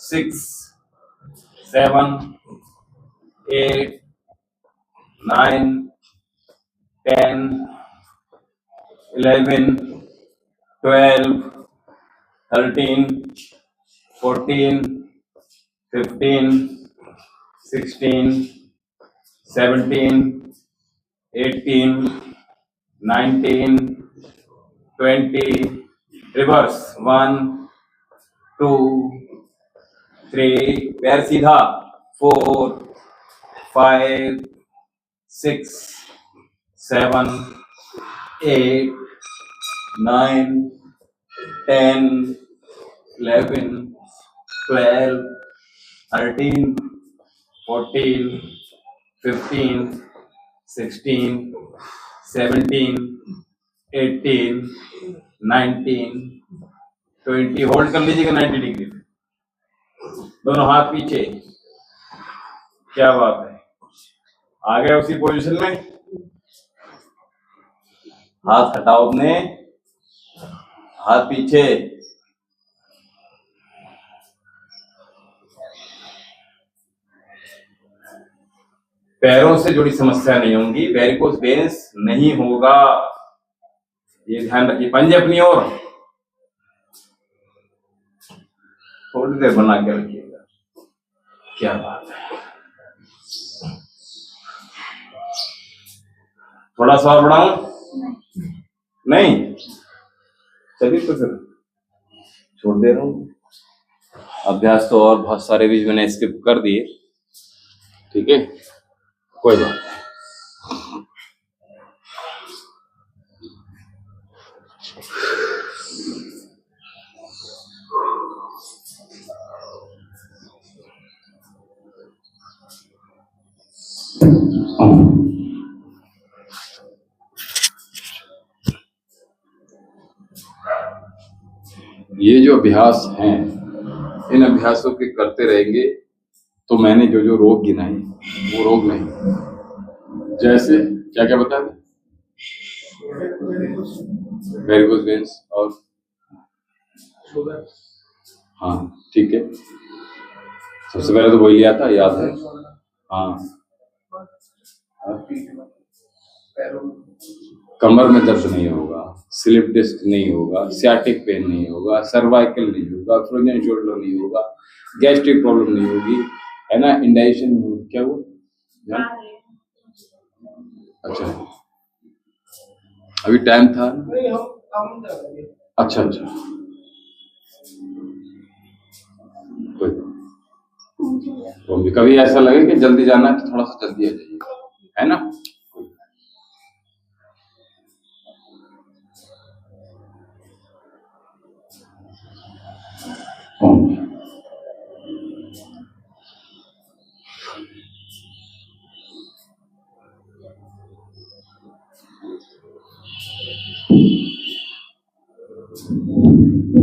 6 7 8 9 10 11 12 13 14 15 16 17 18 19 20। रिवर्स 1 2 3, पैर सीधा 4 5 6 7 8 9 10 11 12 13 14 15 16 17 18 19 20। होल्ड कर लीजिएगा 90 डिग्री, दोनों हाथ पीछे। क्या बात है, आ गए उसी पोजीशन में। हाथ हटाओ अपने, हाथ पीछे। पैरों से जुड़ी समस्या नहीं होंगी, वेरिकोस वेन्स नहीं होगा, ये ध्यान रखिए। पंजे अपनी ओर थोड़ी देर बना के रखिएगा। क्या बात है, थोड़ा सा और बढ़ाऊं? नहीं, चलिए तो फिर छोड़ दे रहा हूं। अभ्यास तो और बहुत सारे भी मैंने स्किप कर दिए, ठीक है, कोई बात नहीं। ये जो अभ्यास हैं, इन अभ्यासों के करते रहेंगे तो मैंने जो जो रोग गिनाए वो रोग नहीं। जैसे क्या क्या बता दें? वेरिकोस वेन्स और हाँ ठीक है, सबसे पहले तो वही लिया था, याद है? हाँ, कमर में दर्द नहीं होगा, स्लिप डिस्क नहीं होगा, सियाटिक पेन नहीं होगा, सर्वाइकल नहीं होगा, फ्रोजन शोल्डर नहीं होगा, गैस्ट्रिक प्रॉब्लम नहीं होगी, है ना, इंडाइजेशन क्या हुआ? अच्छा, अभी टाइम था? अच्छा अच्छा, तो कभी ऐसा लगे कि जल्दी जाना है तो थोड़ा सा जल्दी आ जाइए, है ना।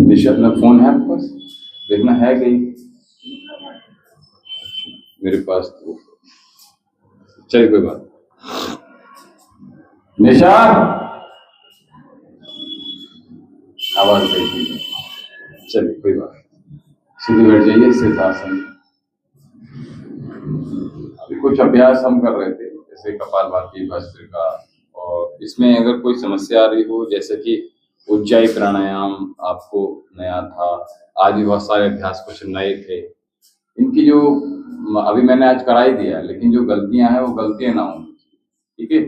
निशा अपना फोन है आपके पास? देखना है कहीं मेरे पास तो। चलिए कोई बात। निशा आवाज देखिए। चलिए कोई बात, सीधे बैठ जाइए सिद्धासन। अभी कुछ अभ्यास हम कर रहे थे जैसे कपालभाति, भस्त्रिका, और इसमें अगर कोई समस्या आ रही हो जैसे कि उज्जाई प्राणायाम आपको नया था, आज भी बहुत सारे अभ्यास कुछ नए थे, इनकी जो अभी मैंने आज करा ही दिया, लेकिन जो गलतियां हैं वो गलतियां ना हों, ठीक है,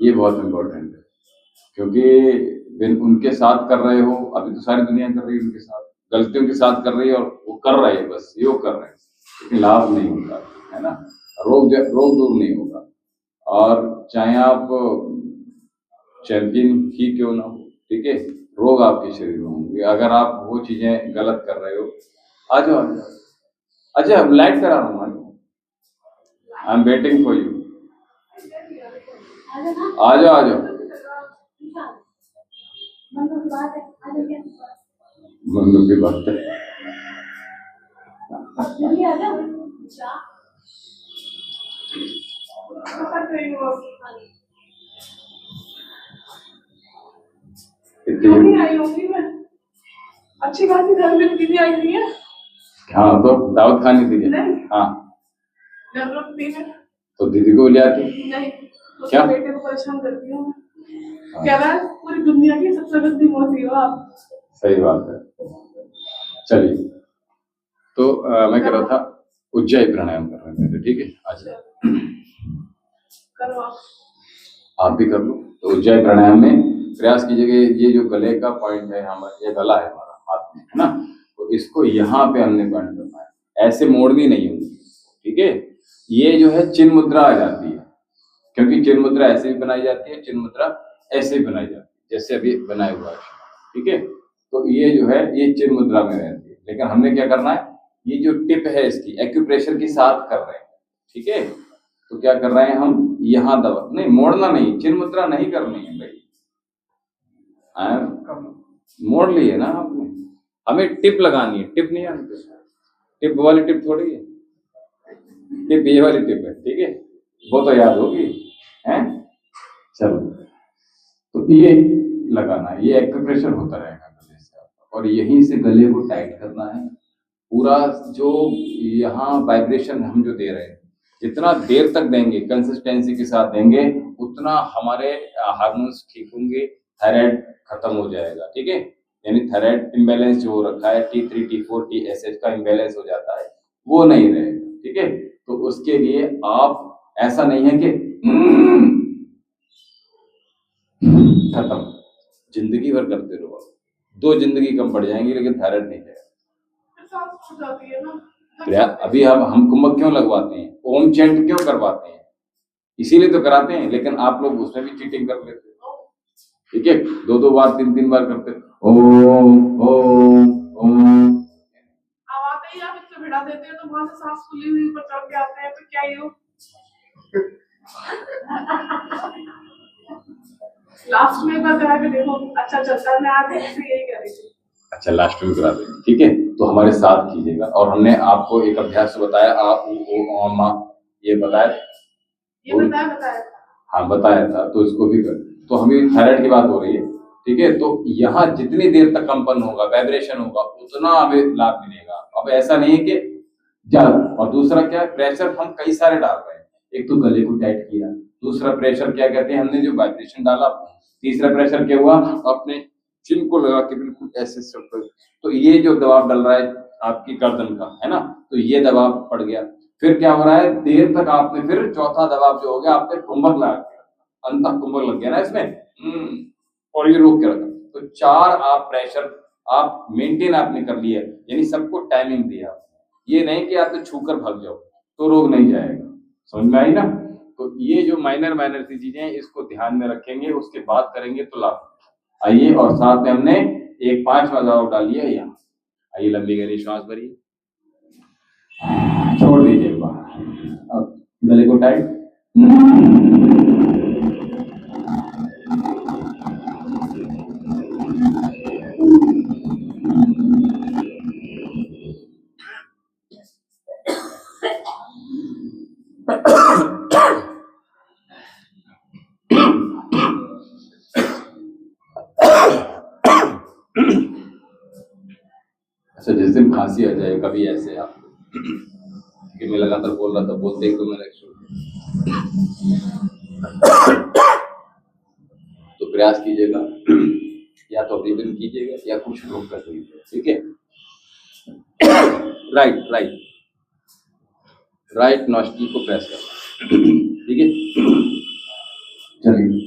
ये बहुत इम्पोर्टेंट है। क्योंकि उनके साथ कर रहे हो, अभी तो सारी दुनिया कर रही है उनके साथ, गलतियों के साथ कर रही है और वो कर रहे हैं, बस योग कर रहे हैं, लेकिन लाभ नहीं होता है ना, रोग दूर नहीं होगा। और चाहे आप चैंपियन ही क्यों ना हो, ठीक है, रोग आपके शरीर में होंगे अगर आप वो चीजें गलत कर रहे हो। आ जाओ अच्छा, लाइट करा रहा हूँ, I am waiting for you. आ जाओ मम्मी की बात है। नहीं आई होंगी मैं, अच्छी खासी घर में दीदी आई हुई है। हाँ तो दावत खानी थी नहीं। हाँ जरूरत नहीं है तो दीदी को ले आती। नहीं, क्या? बेटे को परेशान करती हूँ। कह रहा है पूरी दुनिया की सबसे गंदी मौसी हो आप। सही बात है। चलिए तो मैं कह रहा था उज्जाई प्राणायाम कर रहे थे, ठीक है, अच्छा करो आप भी कर लो। तो उज्जाई प्राणायाम में प्रयास कीजिएगा, ये जो गले का पॉइंट है हमारा, ये गला है हमारा हाथ में, है ना, तो इसको यहाँ पे हमने पॉइंट करना है, ऐसे मोड़नी नहीं होगी, ठीक है। ये जो है चिन्ह मुद्रा आ जाती है, क्योंकि चिन्ह मुद्रा ऐसे भी बनाई जाती है, चिन्ह मुद्रा ऐसे भी बनाई जाती है, जैसे अभी बनाया हुआ है, ठीक है। तो ये जो है ये चिन्ह मुद्रा में रहती है, लेकिन हमने क्या करना है, ये जो टिप है इसकी एक्यूप्रेशर के साथ कर रहे हैं, ठीक है। तो क्या कर रहे हैं हम, यहाँ दबा नहीं, मोड़ना नहीं, चिन्ह मुद्रा नहीं करनी है भाई, मोड़ लिए ना आपने, हमें टिप लगानी है, टिप नहीं आती, टिप वाली टिप थोड़ी है, टिप ये वाली टिप है, ठीक है, वो तो याद होगी हैं। चलो तो ये लगाना है, ये एक्यूप्रेशर होता रहेगा गले से, और यहीं से गले को टाइट करना है पूरा। जो यहाँ वाइब्रेशन हम जो दे रहे हैं, जितना देर तक देंगे, कंसिस्टेंसी के साथ देंगे, उतना हमारे हार्मोन्स ठीक होंगे, थायराइड खत्म हो जाएगा, ठीक है। यानी थायराइड इम्बैलेंस जो हो रखा है, T3 T4 TSH का इम्बैलेंस हो जाता है, वो नहीं रहेगा, ठीक है। तो उसके लिए आप ऐसा नहीं है कि खत्म, जिंदगी भर करते रहो, 2 जिंदगी कम पड़ जाएंगी लेकिन थायराइड नहीं जाएगा। जाती है ना। अभी हम कुंभक क्यों लगवाते हैं, ओम चैंट क्यों करवाते हैं, इसीलिए तो कराते हैं, लेकिन आप लोग उसमें भी चीटिंग कर लेते हो, ठीक है, 2-2 बार 3-3 बार करते ओम ओम ओम, अब आते ही आप इससे भिड़ा देते हैं तो वहां से सांस फूली हुई ऊपर चढ़ के आते हैं, तो क्या ही हो। लास्ट में एक बार करा के देखो, अच्छा चलता है। मैं आज से यही कह रही थी। अच्छा लास्ट में करा देंगे, ठीक है। तो हमारे साथ कीजिएगा, और हमने आपको एक अभ्यास बताया, ये बताया, हाँ बताया था, तो इसको भी कर। तो हमें थायराइड की बात हो रही है, ठीक है। तो यहाँ जितनी देर तक कंपन होगा, वाइब्रेशन होगा, उतना हमें लाभ मिलेगा। अब ऐसा नहीं है कि ज्यादा, और दूसरा क्या है, प्रेशर हम कई सारे डाल रहे हैं, एक तो गले को टाइट किया, दूसरा प्रेशर क्या कहते हैं, हमने जो वाइब्रेशन डाला, तीसरा प्रेशर क्या हुआ, अपने चिन्ह को लगा के बिल्कुल ऐसे सब, तो ये जो दबाव डल रहा है आपकी गर्दन का, है ना, तो ये दबाव पड़ गया। फिर क्या हो रहा है, देर तक आपने फिर चौथा दबाव जो हो गया, आपने कुंभक लगा दिया, अंतः कुंभक लग गया ना इसमें, और ये रोक के रखा। तो 4 आप प्रेशर आप मेंटेन आपने कर लिया, यानी सबको टाइमिंग दिया। ये नहीं कि आप तो छूकर भाग जाओ तो रोग नहीं जाएगा, समझ में आई ना। तो ये जो माइनर सी चीजें हैं, इसको ध्यान में रखेंगे, उसके बाद करेंगे तो लाभ। आइए, और साथ में हमने एक 5वां दबाव डालिए यहाँ। आइए, लंबी गहरी श्वास भरिए, छोड़ दीजिए बाहर, अब गले को टाइट, अच्छा, जिस दिन खांसी आ जाए कभी ऐसे आप कि मैं लगातार बोल रहा था, बोलते ही तो मेरा तो प्रयास कीजिएगा, या तो अभिनंदन कीजिएगा या कुछ रोक कर दीजिए, ठीक है। राइट राइट राइट नॉस्ट्रल को प्रेस करना, ठीक है। चलिए,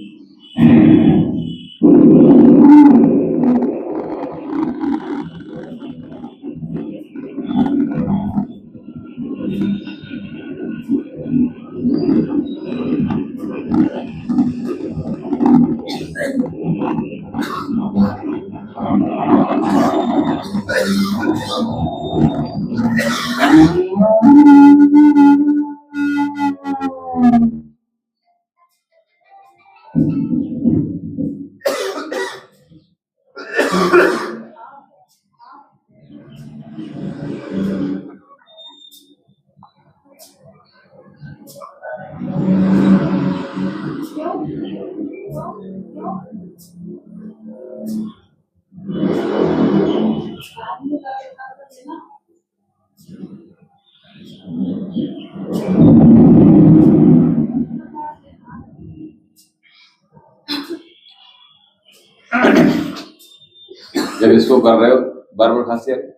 जब इसको कर रहे हो बार बार खांसी आ रही है,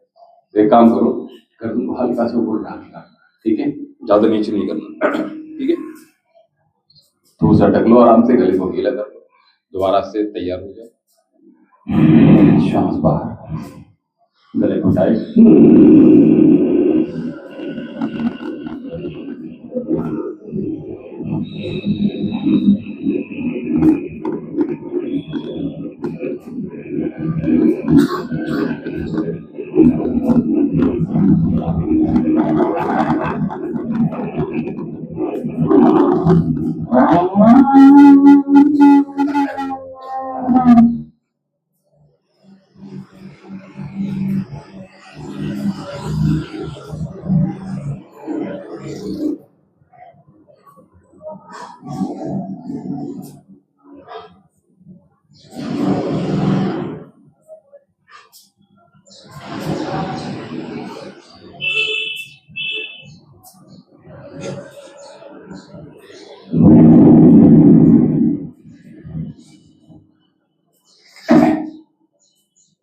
तो एक काम करो, गर्दन को हल्का से ऊपर उठाना, ठीक है, ज्यादा नीचे नहीं करना, ठीक है। थोड़ा सा ढक लो आराम से, गले को गीला कर लो, दोबारा से तैयार हो जाओ। श्वास बाहर, गले को टाइट,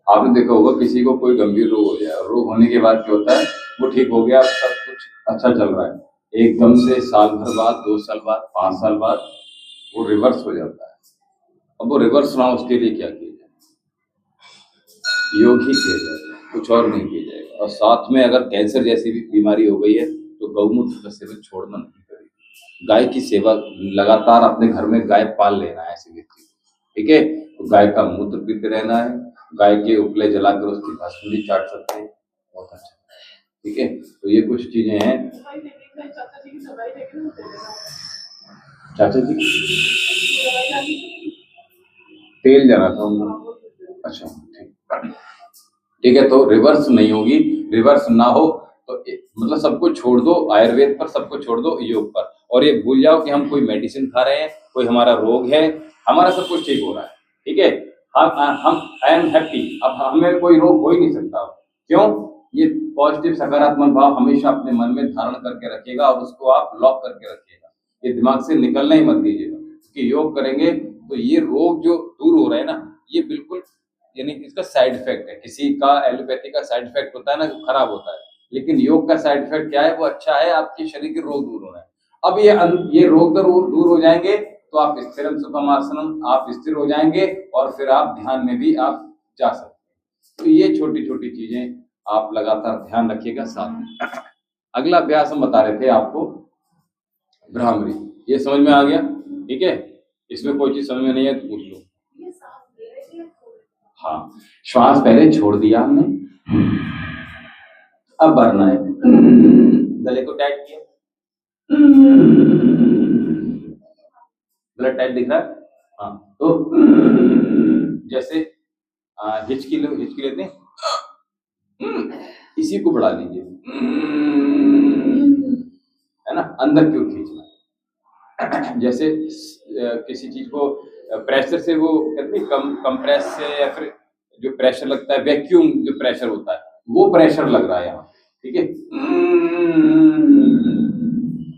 आपने देखा होगा किसी को कोई गंभीर रोग हो जाए, रोग होने के बाद क्या होता है, वो ठीक हो गया, सब कुछ अच्छा चल रहा है, एकदम से साल भर बाद, 2 साल बाद, 5 साल बाद वो रिवर्स हो जाता है। अब वो रिवर्स ना, उसके लिए क्या किया जाए? योग ही किया जाएगा, कुछ और नहीं किया जाएगा। और साथ में अगर कैंसर जैसी भी बीमारी हो गई है तो गौमूत्र का सेवन छोड़ना नहीं करेगी। गाय की सेवा लगातार, अपने घर में गाय पाल लेना है ऐसे व्यक्ति, ठीक है। तो गाय का मूत्र पीते रहना है, गाय के उपले जलाकर उसकी भस्म भी चाट सकते हैं, बहुत अच्छा, ठीक है। तो ये कुछ चीजें हैं। चाचा जी की दवाई लेके ना दे देना। चाचा जी तेल जाना था उनको, अच्छा ठीक, ठीक है। तो रिवर्स नहीं होगी, रिवर्स ना हो तो मतलब सब कुछ छोड़ दो, आयुर्वेद पर सब कुछ छोड़ दो, योग पर, और ये भूल जाओ कि हम कोई मेडिसिन खा रहे हैं, कोई हमारा रोग है, हमारा सब कुछ ठीक हो रहा है, ठीक है। हम आई एम हैप्पी, अब हमें कोई रोग हो ही नहीं सकता। क्यों? ये पॉजिटिव सकारात्मक भाव हमेशा अपने मन में धारण करके रखिएगा और उसको आप लॉक करके रखिएगा, ये दिमाग से निकलना ही मत दीजिएगा। क्योंकि योग करेंगे तो ये रोग जो दूर हो रहे हैं ना, ये बिल्कुल, यानी इसका साइड इफेक्ट है। किसी का एलोपैथी का साइड इफेक्ट होता है ना, जो खराब होता है, लेकिन योग का साइड इफेक्ट क्या है? वो अच्छा है, आपके शरीर के रोग दूर हो रहे हैं। अब ये रोग दूर हो जाएंगे तो आप स्थिरम सुखम आसनम, आप स्थिर हो जाएंगे और फिर आप ध्यान में भी आप जा सकते हैं। तो ये छोटी छोटी चीजें आप लगातार ध्यान रखिएगा। साथ में अगला अभ्यास हम बता रहे थे आपको, भ्रामरी। ये समझ में आ गया? ठीक है, इसमें कोई चीज समझ में नहीं है तो पूछ लो। हाँ, श्वास पहले छोड़ दिया हमने, अब भरना है। गले को टाइट किया, गला टाइट दिख रहा है? हाँ, तो जैसे हिचकी लेते हैं, इसी को बढ़ा लीजिए, है ना। अंदर क्यों खींचना? जैसे किसी चीज को प्रेशर से, वो कहते हैं कंप्रेस से, या फिर जो प्रेशर लगता है, वैक्यूम जो प्रेशर होता है, वो प्रेशर लग रहा है यहाँ, ठीक है।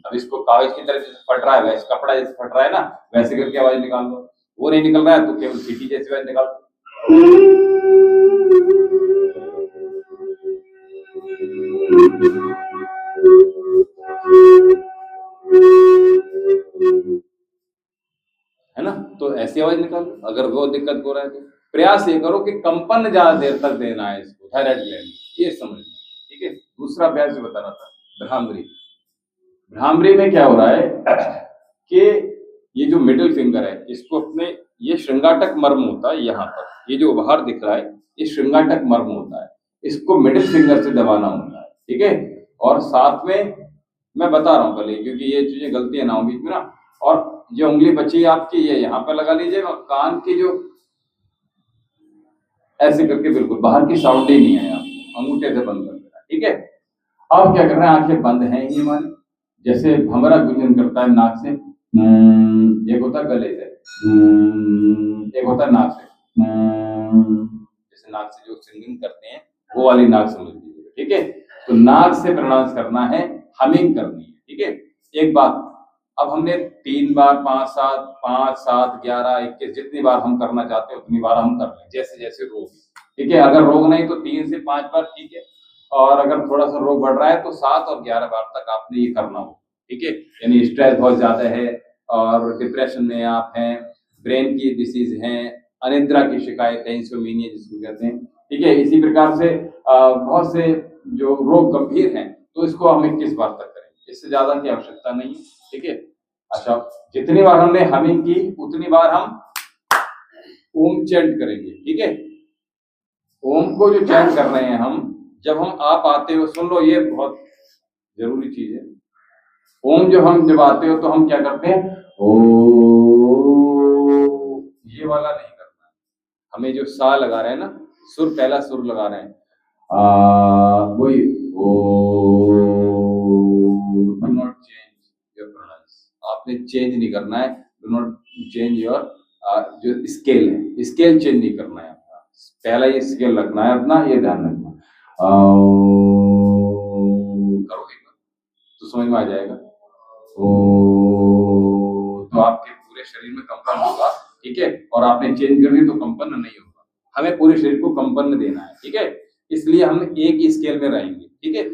अब इसको कागज की तरह जैसे फट रहा है, वैसे कपड़ा जैसे फट रहा है ना, वैसे करके आवाज निकाल दो। वो नहीं निकल रहा है तो केवल सीटी जैसी आवाज निकाल दो। है ना, तो ऐसी आवाज निकालो। अगर वो दिक्कत हो रहा है तो प्रयास ये करो कि कंपन ज्यादा देर तक देना है इसको, थायराइड ग्लैंड, ये समझना, ठीक है। दूसरा अभ्यास जो बता रहा था, भ्रामरी। भ्रामरी में क्या हो रहा है कि ये जो मिडिल फिंगर है, इसको अपने, ये श्रृंगाटक मर्म होता है यहाँ पर, ये जो बाहर दिख रहा है ये श्रृंगाटक मर्म होता है, इसको मिडिल फिंगर से दबाना होता है, ठीक है। और साथ में मैं बता रहा हूँ पहले, क्योंकि ये चीजें गलतियां ना हो बीच में ना। और जो उंगली बची है आपकी, ये यहाँ पे लगा लीजिएगा, कान की जो ऐसे करके, बिल्कुल बाहर की साउंड ही नहीं है, आप अंगूठे से बंद कर देना, ठीक है। अब क्या करना है, आंखें बंद हैं ये हमारी, जैसे भंवरा गुंजन करता है नाक से, एक होता है गले से, एक होता है नाक से, जैसे नाक से जो सिंगिंग करते हैं वो वाली नाक समझ लीजिए, ठीक है। तो नाक से प्रोनाउंस करना है, हमिंग करनी है, ठीक है। एक बात, अब हमने 3 बार, 5 7, 5 7 11 21, जितनी बार हम करना चाहते हैं उतनी बार हम कर लें, जैसे जैसे रोग, ठीक है। अगर रोग नहीं तो 3 से 5 बार, ठीक है। और अगर थोड़ा सा रोग बढ़ रहा है तो 7 और 11 बार तक आपने ये करना हो, ठीक है। यानी स्ट्रेस बहुत ज्यादा है और डिप्रेशन में आप हैं, ब्रेन की डिसीज है, अनिद्रा की शिकायत है, इंसोम्निया जिसको कहते हैं, ठीक है। इसी प्रकार से बहुत से जो रोग गंभीर हैं, तो इसको हम 21 बार तक करेंगे, इससे ज्यादा की आवश्यकता नहीं है, ठीक है। अच्छा, जितनी बार हमने हमिंग की उतनी बार हम ओम चैंट करेंगे, ठीक है। ओम को जो चैंट कर रहे हैं हम, जब हम आप आते हो, सुन लो ये बहुत जरूरी चीज है। ओम जो हम जब आते हो तो हम क्या करते हैं, ओ, ये वाला नहीं करना है हमें, जो सा लगा रहे हैं ना, सुर, पहला सुर लगा रहे हैं, वही oh, do not change your pronounce, आपने चेंज नहीं करना है, डू नॉट चेंज योर जो स्केल है, स्केल चेंज नहीं करना है अपना, पहला ये स्केल रखना है अपना, ये ध्यान रखना। करोगे तो समझ में आ जाएगा। तो आपके पूरे शरीर में कंपन होगा, ठीक है। और आपने चेंज कर दी तो कंपन नहीं होगा, हमें पूरे शरीर को कंपन देना है, ठीक है। इसलिए हम एक ही स्केल में रहेंगे, ठीक है।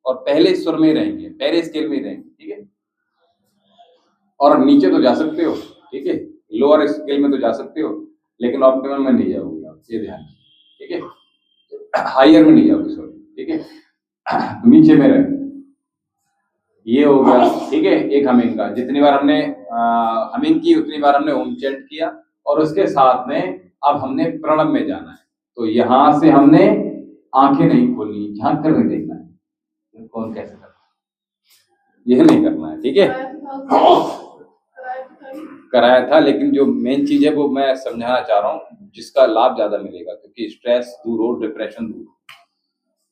और पहले स्वर में रहेंगे, पहले स्केल में रहेंगे, ठीक है। और नीचे तो जा सकते हो, ठीक है, लोअर स्केल में तो जा सकते हो, लेकिन ऑप्टिमम में नहीं जाओगे आप, ये ध्यान, ठीक है। हायर में नहीं जाओगे, सॉरी, ठीक है। नीचे में रहे, ये हो गया, ठीक है। एक हमिंग का, जितनी बार हमने हमिंग की उतनी बार हमने ओम चैंट किया, और उसके साथ में अब हमने प्रणव में जाना है। तो यहां से हमने आंखें नहीं खोलनी, झांक कर नहीं देखना है कौन कैसे करता है, यह नहीं करना है, ठीक है। कराया था, लेकिन जो मेन चीज है वो मैं समझाना चाह रहा हूँ, जिसका लाभ ज्यादा मिलेगा, क्योंकि स्ट्रेस दूर हो, डिप्रेशन दूर हो।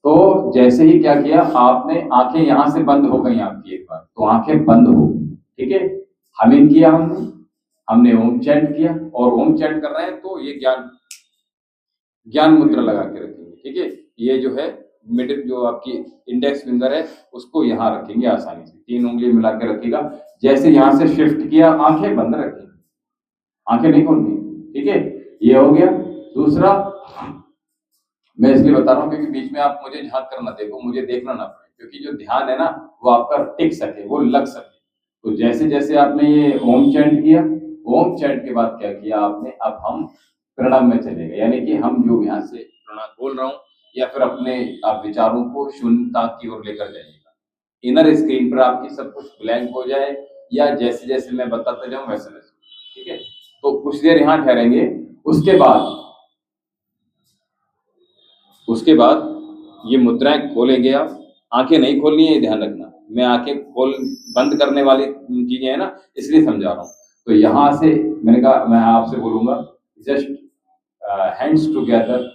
तो जैसे ही क्या किया आपने, आंखें यहां से बंद हो गई आपकी, एक बार तो आंखें बंद हो गई, ठीक है। हमिंग किया हमने ओम चैंट किया, और ओम चैंट कर रहे हैं तो ये ज्ञान मुद्रा लगा के रखेंगे, ठीक है। ये जो है मिडिल, जो आपकी इंडेक्स फिंगर है, उसको यहाँ रखेंगे आसानी से, 3 उंगली मिला के रखिएगा। जैसे यहां से शिफ्ट किया, आंखें बंद रखेंगे, आंखें नहीं खोलनी, ठीक है। ये हो गया। दूसरा मैं इसलिए बता रहा हूँ क्योंकि बीच में आप मुझे झांक कर ना देखो, मुझे देखना ना पड़े, क्योंकि जो ध्यान है ना वो आपका टिक सके, वो लग सके। तो जैसे जैसे आपने ये ओम चैंट किया, ओम चैंट के बाद क्या किया आपने, अब हम प्रणव में चले गए, यानी कि हम जो यहाँ से प्रणव बोल रहा हूँ, या फिर अपने आप विचारों को शून्यता की ओर लेकर जाइएगा। इनर स्क्रीन पर आपकी सब कुछ ब्लैंक हो जाए, या जैसे जैसे मैं बताता जाऊं वैसे वैसे, ठीक है। तो कुछ देर यहाँ ठहरेंगे, उसके बाद ये मुद्राएं खोलेंगे आप। आंखें नहीं खोलनी है, ये ध्यान रखना, मैं आंखें बंद करने वाली चीजें है ना, इसलिए समझा रहा हूँ। तो यहाँ से मैंने कहा मैं आपसे बोलूंगा, just hands together,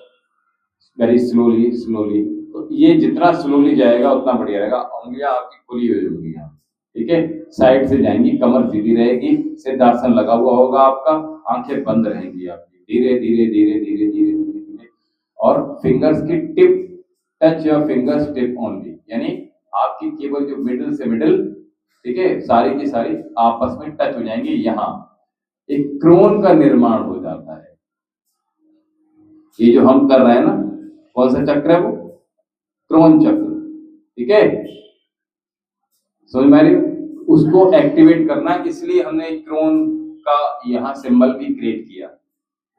very slowly slowly. तो ये जितना स्लोली जाएगा उतना बढ़िया रहेगा। उंगलियां आपकी खुली हो जाएगी यहाँ, ठीक है, साइड से जाएंगी, कमर सीधी रहेगी, सिद्धासन लगा हुआ होगा आपका, आंखें बंद रहेंगी आपकी, धीरे धीरे धीरे धीरे धीरे धीरे, और फिंगर्स की tip touch your fingers tip only, यानी आपकी केवल जो मिडिल से मिडिल, ठीक है, सारी की सारी आपस में टच हो जाएंगी। यहाँ एक क्रोन का निर्माण हो जाता है। ये जो हम कर रहे हैं ना, कौन सा चक्र है वो? क्रोन चक्र, ठीक है, समझ में आ रही? उसको एक्टिवेट करना, इसलिए हमने क्रोन का यहाँ सिंबल भी क्रिएट किया।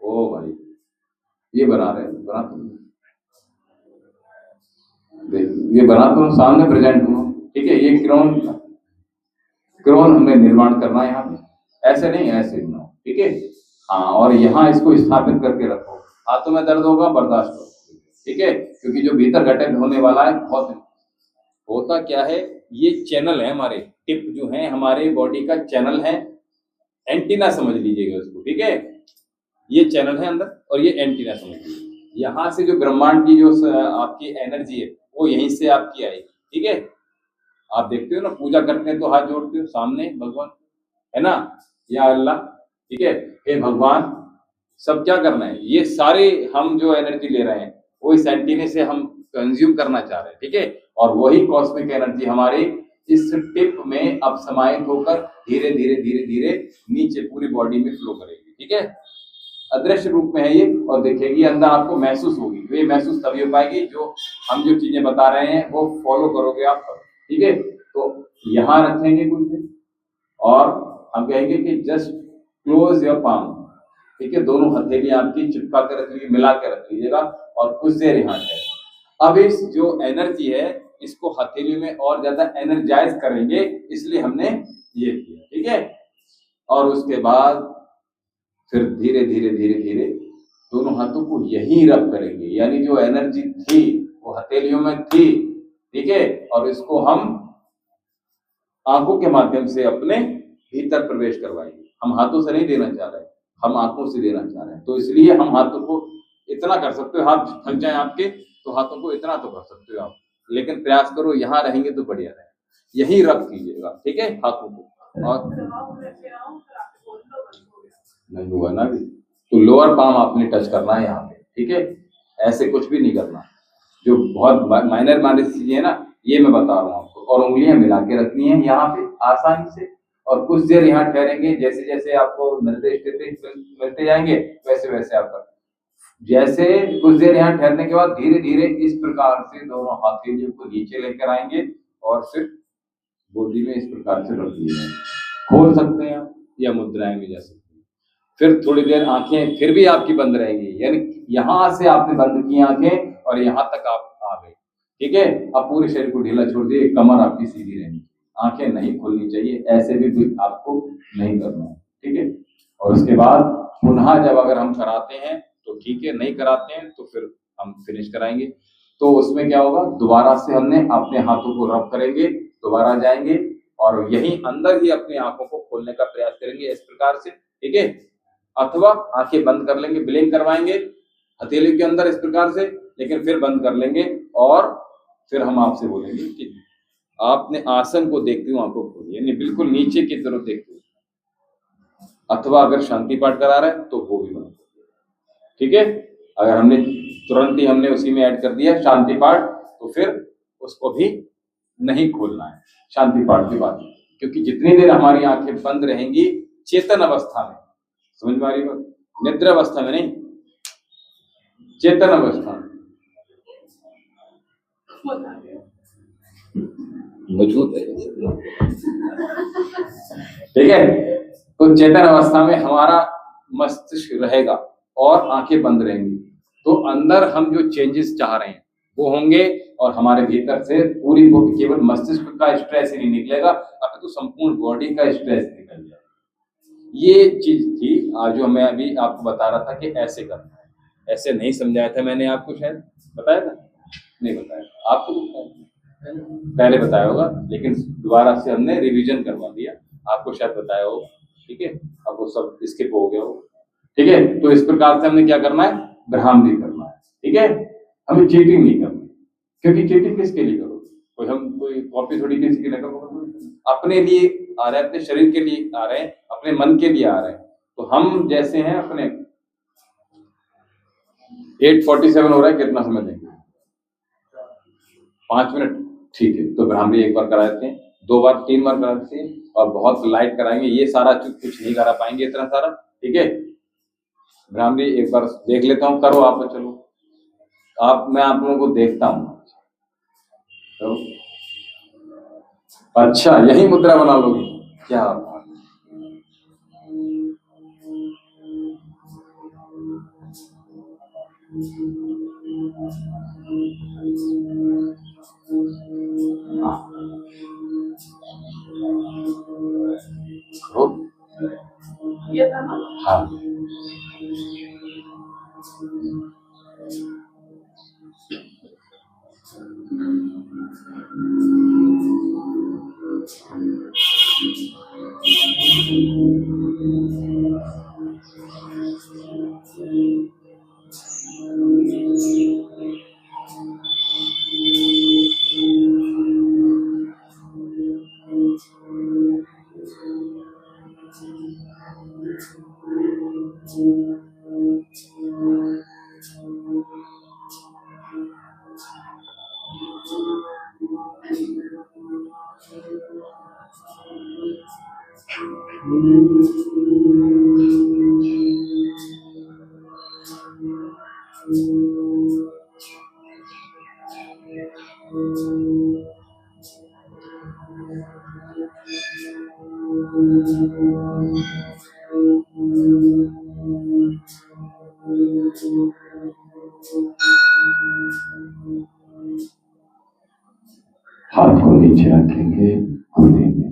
ओ भाई, ये बना रहे हैं, बना तो ये बना तो सामने प्रेजेंट हुआ, ठीक है। ये क्रोन हमने निर्माण करना है यहाँ पे, ऐसे नहीं ऐसे बनाओ, ठीक है। हाँ, और यहाँ इसको स्थापित करके रखो। हाथों में दर्द होगा, बर्दाश्त करो, ठीक है, क्योंकि जो भीतर घटित होने वाला है बहुत। होता क्या है, ये चैनल है हमारे, टिप जो है हमारे बॉडी का चैनल है, एंटीना समझ लीजिएगा उसको, ठीक है। ये चैनल है अंदर और ये एंटीना समझ लीजिए। यहाँ से जो ब्रह्मांड की जो आपकी एनर्जी है वो यहीं से आपकी आएगी, ठीक है। आप देखते हो ना, पूजा करते हैं तो हाथ जोड़ते हो सामने भगवान, है ना, या अल्लाह, ठीक है, हे भगवान। सब क्या करना है, ये सारे हम जो एनर्जी ले रहे हैं वो इस एंटीने से हम कंज्यूम करना चाह रहे हैं, ठीक है। और वही कॉस्मिक एनर्जी हमारे इस टिप में अब समाहित होकर धीरे धीरे धीरे धीरे नीचे पूरी बॉडी में फ्लो करेगी, ठीक है। अदृश्य रूप में है ये, और देखेगी अंदर आपको महसूस होगी। तो ये महसूस तभी हो पाएगी जो हम जो चीजें बता रहे हैं वो फॉलो करोगे आप, ठीक है। तो यहाँ रखेंगे कुछ देर और हम कहेंगे कि जस्ट क्लोज योर पाम, ठीक है। दोनों हथेली आपकी चिपका कर रख लीजिए, मिला के रख लीजिएगा और कुछ देर यहाँ है। अब इस जो एनर्जी है इसको हथेली में और ज्यादा एनर्जाइज करेंगे, इसलिए हमने ये किया, ठीक है। और उसके बाद फिर धीरे धीरे धीरे धीरे दोनों हाथों को यहीं रब करेंगे, यानी जो एनर्जी थी वो हथेलियों में थी, ठीक है। और इसको हम आंखों के माध्यम से अपने भीतर प्रवेश करवाएंगे। हम हाथों से नहीं देना चाह रहे, हम आंखों से देना चाह रहे हैं। तो इसलिए हम हाथों को इतना कर सकते हो, हाथ थक जाए आपके तो हाथों को इतना तो कर सकते हो आप, लेकिन प्रयास करो यहाँ रहेंगे तो बढ़िया रहे, यही रब कीजिएगा, ठीक है, हाथों को। और नहीं हुआ ना भी, तो लोअर पाम आपने टच करना है यहाँ पे, ठीक है। ऐसे कुछ भी नहीं करना, जो बहुत माइनर माइनर चीजें है ना ये मैं बता रहा हूँ आपको। और उंगलियां मिला के रखनी है यहाँ पे आसानी से, और कुछ देर यहाँ ठहरेंगे। जैसे जैसे आपको मिलते जाएंगे वैसे वैसे आप जैसे कुछ देर यहाँ ठहरने के बाद धीरे धीरे इस प्रकार से दोनों हथेलियों को नीचे लेकर आएंगे और फिर गोदी में इस प्रकार से रख दिए, खोल सकते हैं आप या मुद्राएं में जा सकते हैं। फिर थोड़ी देर आंखें फिर भी आपकी बंद रहेंगी, यानी यहाँ से आपने बंद की आंखें और यहाँ तक आप आ गए, ठीक है। अब पूरे शरीर को ढीला छोड़ दिए, कमर आपकी सीधी रहनी, आंखें नहीं खुलनी चाहिए, ऐसे भी आपको नहीं करना है, ठीक है। और उसके बाद पुनः जब अगर हम कराते हैं तो ठीक है, नहीं कराते हैं तो फिर हम फिनिश कराएंगे। तो उसमें क्या होगा, दोबारा से हमने अपने हाथों को रब करेंगे, दोबारा जाएंगे और यहीं अंदर ही अपनी आंखों को खोलने का प्रयास करेंगे इस प्रकार से, ठीक है। अथवा आंखें बंद कर लेंगे, ब्लिंक करवाएंगे हथेली के अंदर इस प्रकार से, लेकिन फिर बंद कर लेंगे और फिर हम आपसे बोलेंगे कि आपने आसन को देखते हुए आंखों खोली, यानी बिल्कुल नीचे की तरफ देखते हुए। अथवा अगर शांति पाठ करा रहे हैं तो वो भी बंद, ठीक है। अगर हमने तुरंत ही हमने उसी में ऐड कर दिया शांति पाठ, तो फिर उसको भी नहीं खोलना है शांति पाठ के बाद, क्योंकि जितनी देर हमारी आंखें बंद रहेंगी चेतन अवस्था में, समझ में आ रही बात, निद्रा अवस्था में नहीं, चेतन अवस्था में, मजबूत है, ठीक है। तो चेतन अवस्था में हमारा मस्तिष्क रहेगा और आंखें बंद रहेंगी, तो अंदर हम जो चेंजेस चाह रहे हैं वो होंगे और हमारे भीतर से पूरी केवल मस्तिष्क का स्ट्रेस ही नहीं निकलेगा, अब तो संपूर्ण बॉडी का स्ट्रेस निकल जाएगा। ये चीज थी जो मैं अभी आपको बता रहा था कि ऐसे करना है। ऐसे नहीं समझाया था मैंने आपको, शायद बताया था, नहीं बताया आपको, पहले बताया होगा, लेकिन दोबारा से हमने रिवीजन करवा दिया, आपको शायद बताया होगा, ठीक है। अब वो सब स्किप हो गया हो, ठीक है। तो इस प्रकार से हमने क्या करना है, ब्राह्म भी करना है, ठीक है। हमें चीटिंग नहीं करनी, क्योंकि चीटिंग किसके लिए करोगे, कोई हम कोई कॉपी थोड़ी किसी के लिए करोगे, अपने लिए आ रहे हैं, अपने शरीर के लिए आ रहे हैं, अपने मन के लिए आ रहे हैं। तो हम जैसे हैं अपने 8:47 हो रहा है, कितना समय देंगे, 5 मिनट, ठीक है। तो भ्रामरी एक बार करा देते हैं, 2 बार 3 बार करा देते हैं, और बहुत लाइट कराएंगे। ये सारा कुछ नहीं करा पाएंगे इतना सारा, ठीक है। भ्रामरी एक बार देख लेता हूँ, करो आप, चलो मैं आप लोगों को देखता हूँ। तो अच्छा, यही मुद्रा बना लोगे, क्या बात। ये था ना? हाँ, हाथ को नीचे रखेंगे, कूदेंगे।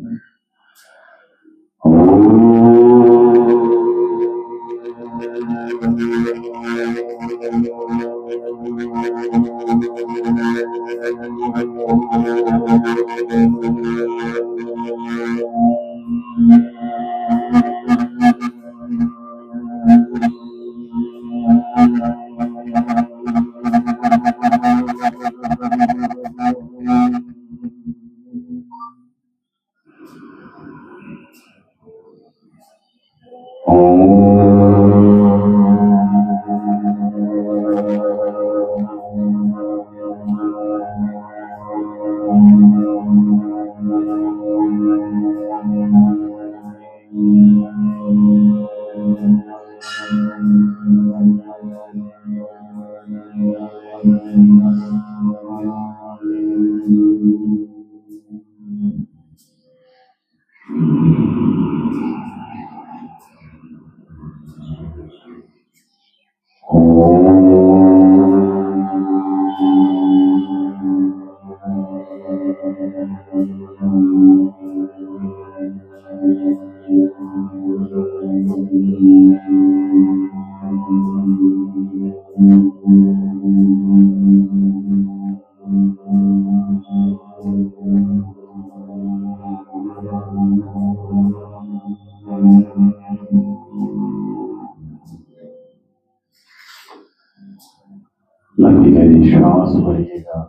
लंबी गहरी श्वास भरिएगा,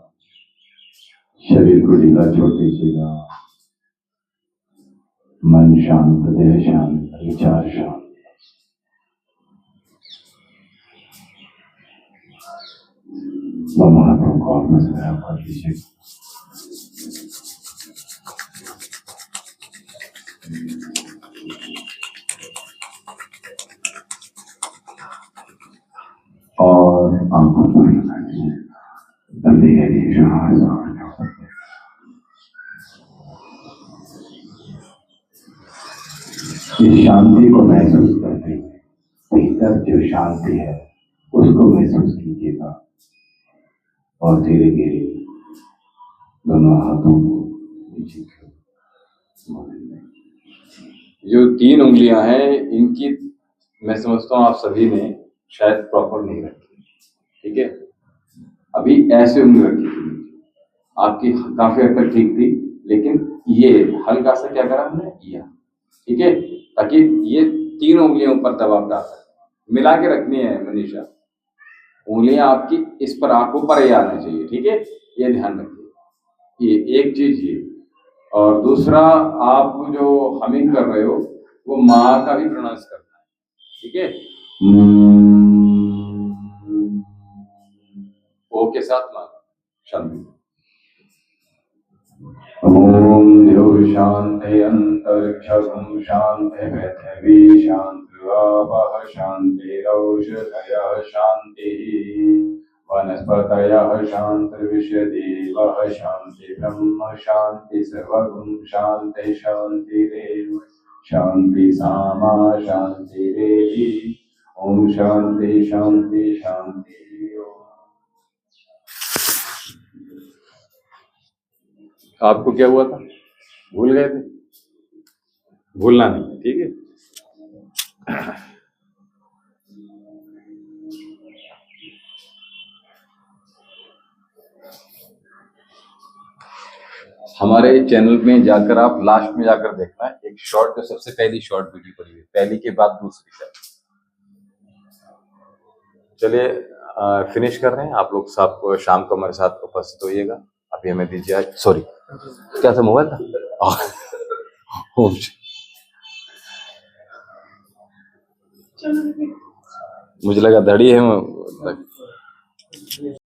शरीर को ढीला छोड़ दीजिएगा, मन शांत, देह शांत, विचार शांत। दोनों हाथों को आप में से कर दीजिए। और आंखों को लगाइए, लंबी गहरी श्वास और इस शांति को महसूस करते हुए भीतर जो शांति है उसको महसूस कीजिएगा, और धीरे धीरे दोनों हाथों को नीचे जो 3 उंगलियां हैं, इनकी मैं समझता हूँ आप सभी ने शायद प्रॉपर नहीं रखी, ठीक है। अभी ऐसे उंगली रखी थी, आपकी काफी हद तक ठीक थी, लेकिन ये हल्का सा क्या करा हमने, किया, ठीक है, ताकि ये 3 उंगलियों पर दबाव डाल सके। मिला के रखनी है मनीषा, उंगलियां आपकी इस पर, आंखों पर ही आना चाहिए, ठीक है, ये ध्यान रखिए। ये एक चीज ये, और दूसरा आप जो हमिंग कर रहे हो वो माँ का भी प्रोनाउंस करना है, ठीक है। ओ के साथ माँ, शांति। ओम द्यौः शान्ति अन्तरिक्षं शान्ति पृथिवी शान्ति आपः शान्तिरौषधयः शान्तिः वनस्पतयः शान्तिर्विश्वदेवः शान्ति ब्रह्म शान्ति सर्वगुण शान्ति शान्तिरेव शान्ति सामा शान्तिरेधि ओम शांति शांति शांति। आपको क्या हुआ था? भूल गए थे? भूलना नहीं, ठीक है। हमारे चैनल में जाकर आप लास्ट में जाकर देखना, एक शॉर्ट जो सबसे पहली शॉर्ट वीडियो पड़ी हुई, पहली के बाद दूसरी तक। चलिए फिनिश कर रहे हैं। आप लोग सब शाम को हमारे साथ उपस्थित होइएगा। अभी हमें दीजिए, सॉरी क्या था, मोबाइल था। चलो मुझे लगा धड़ी है।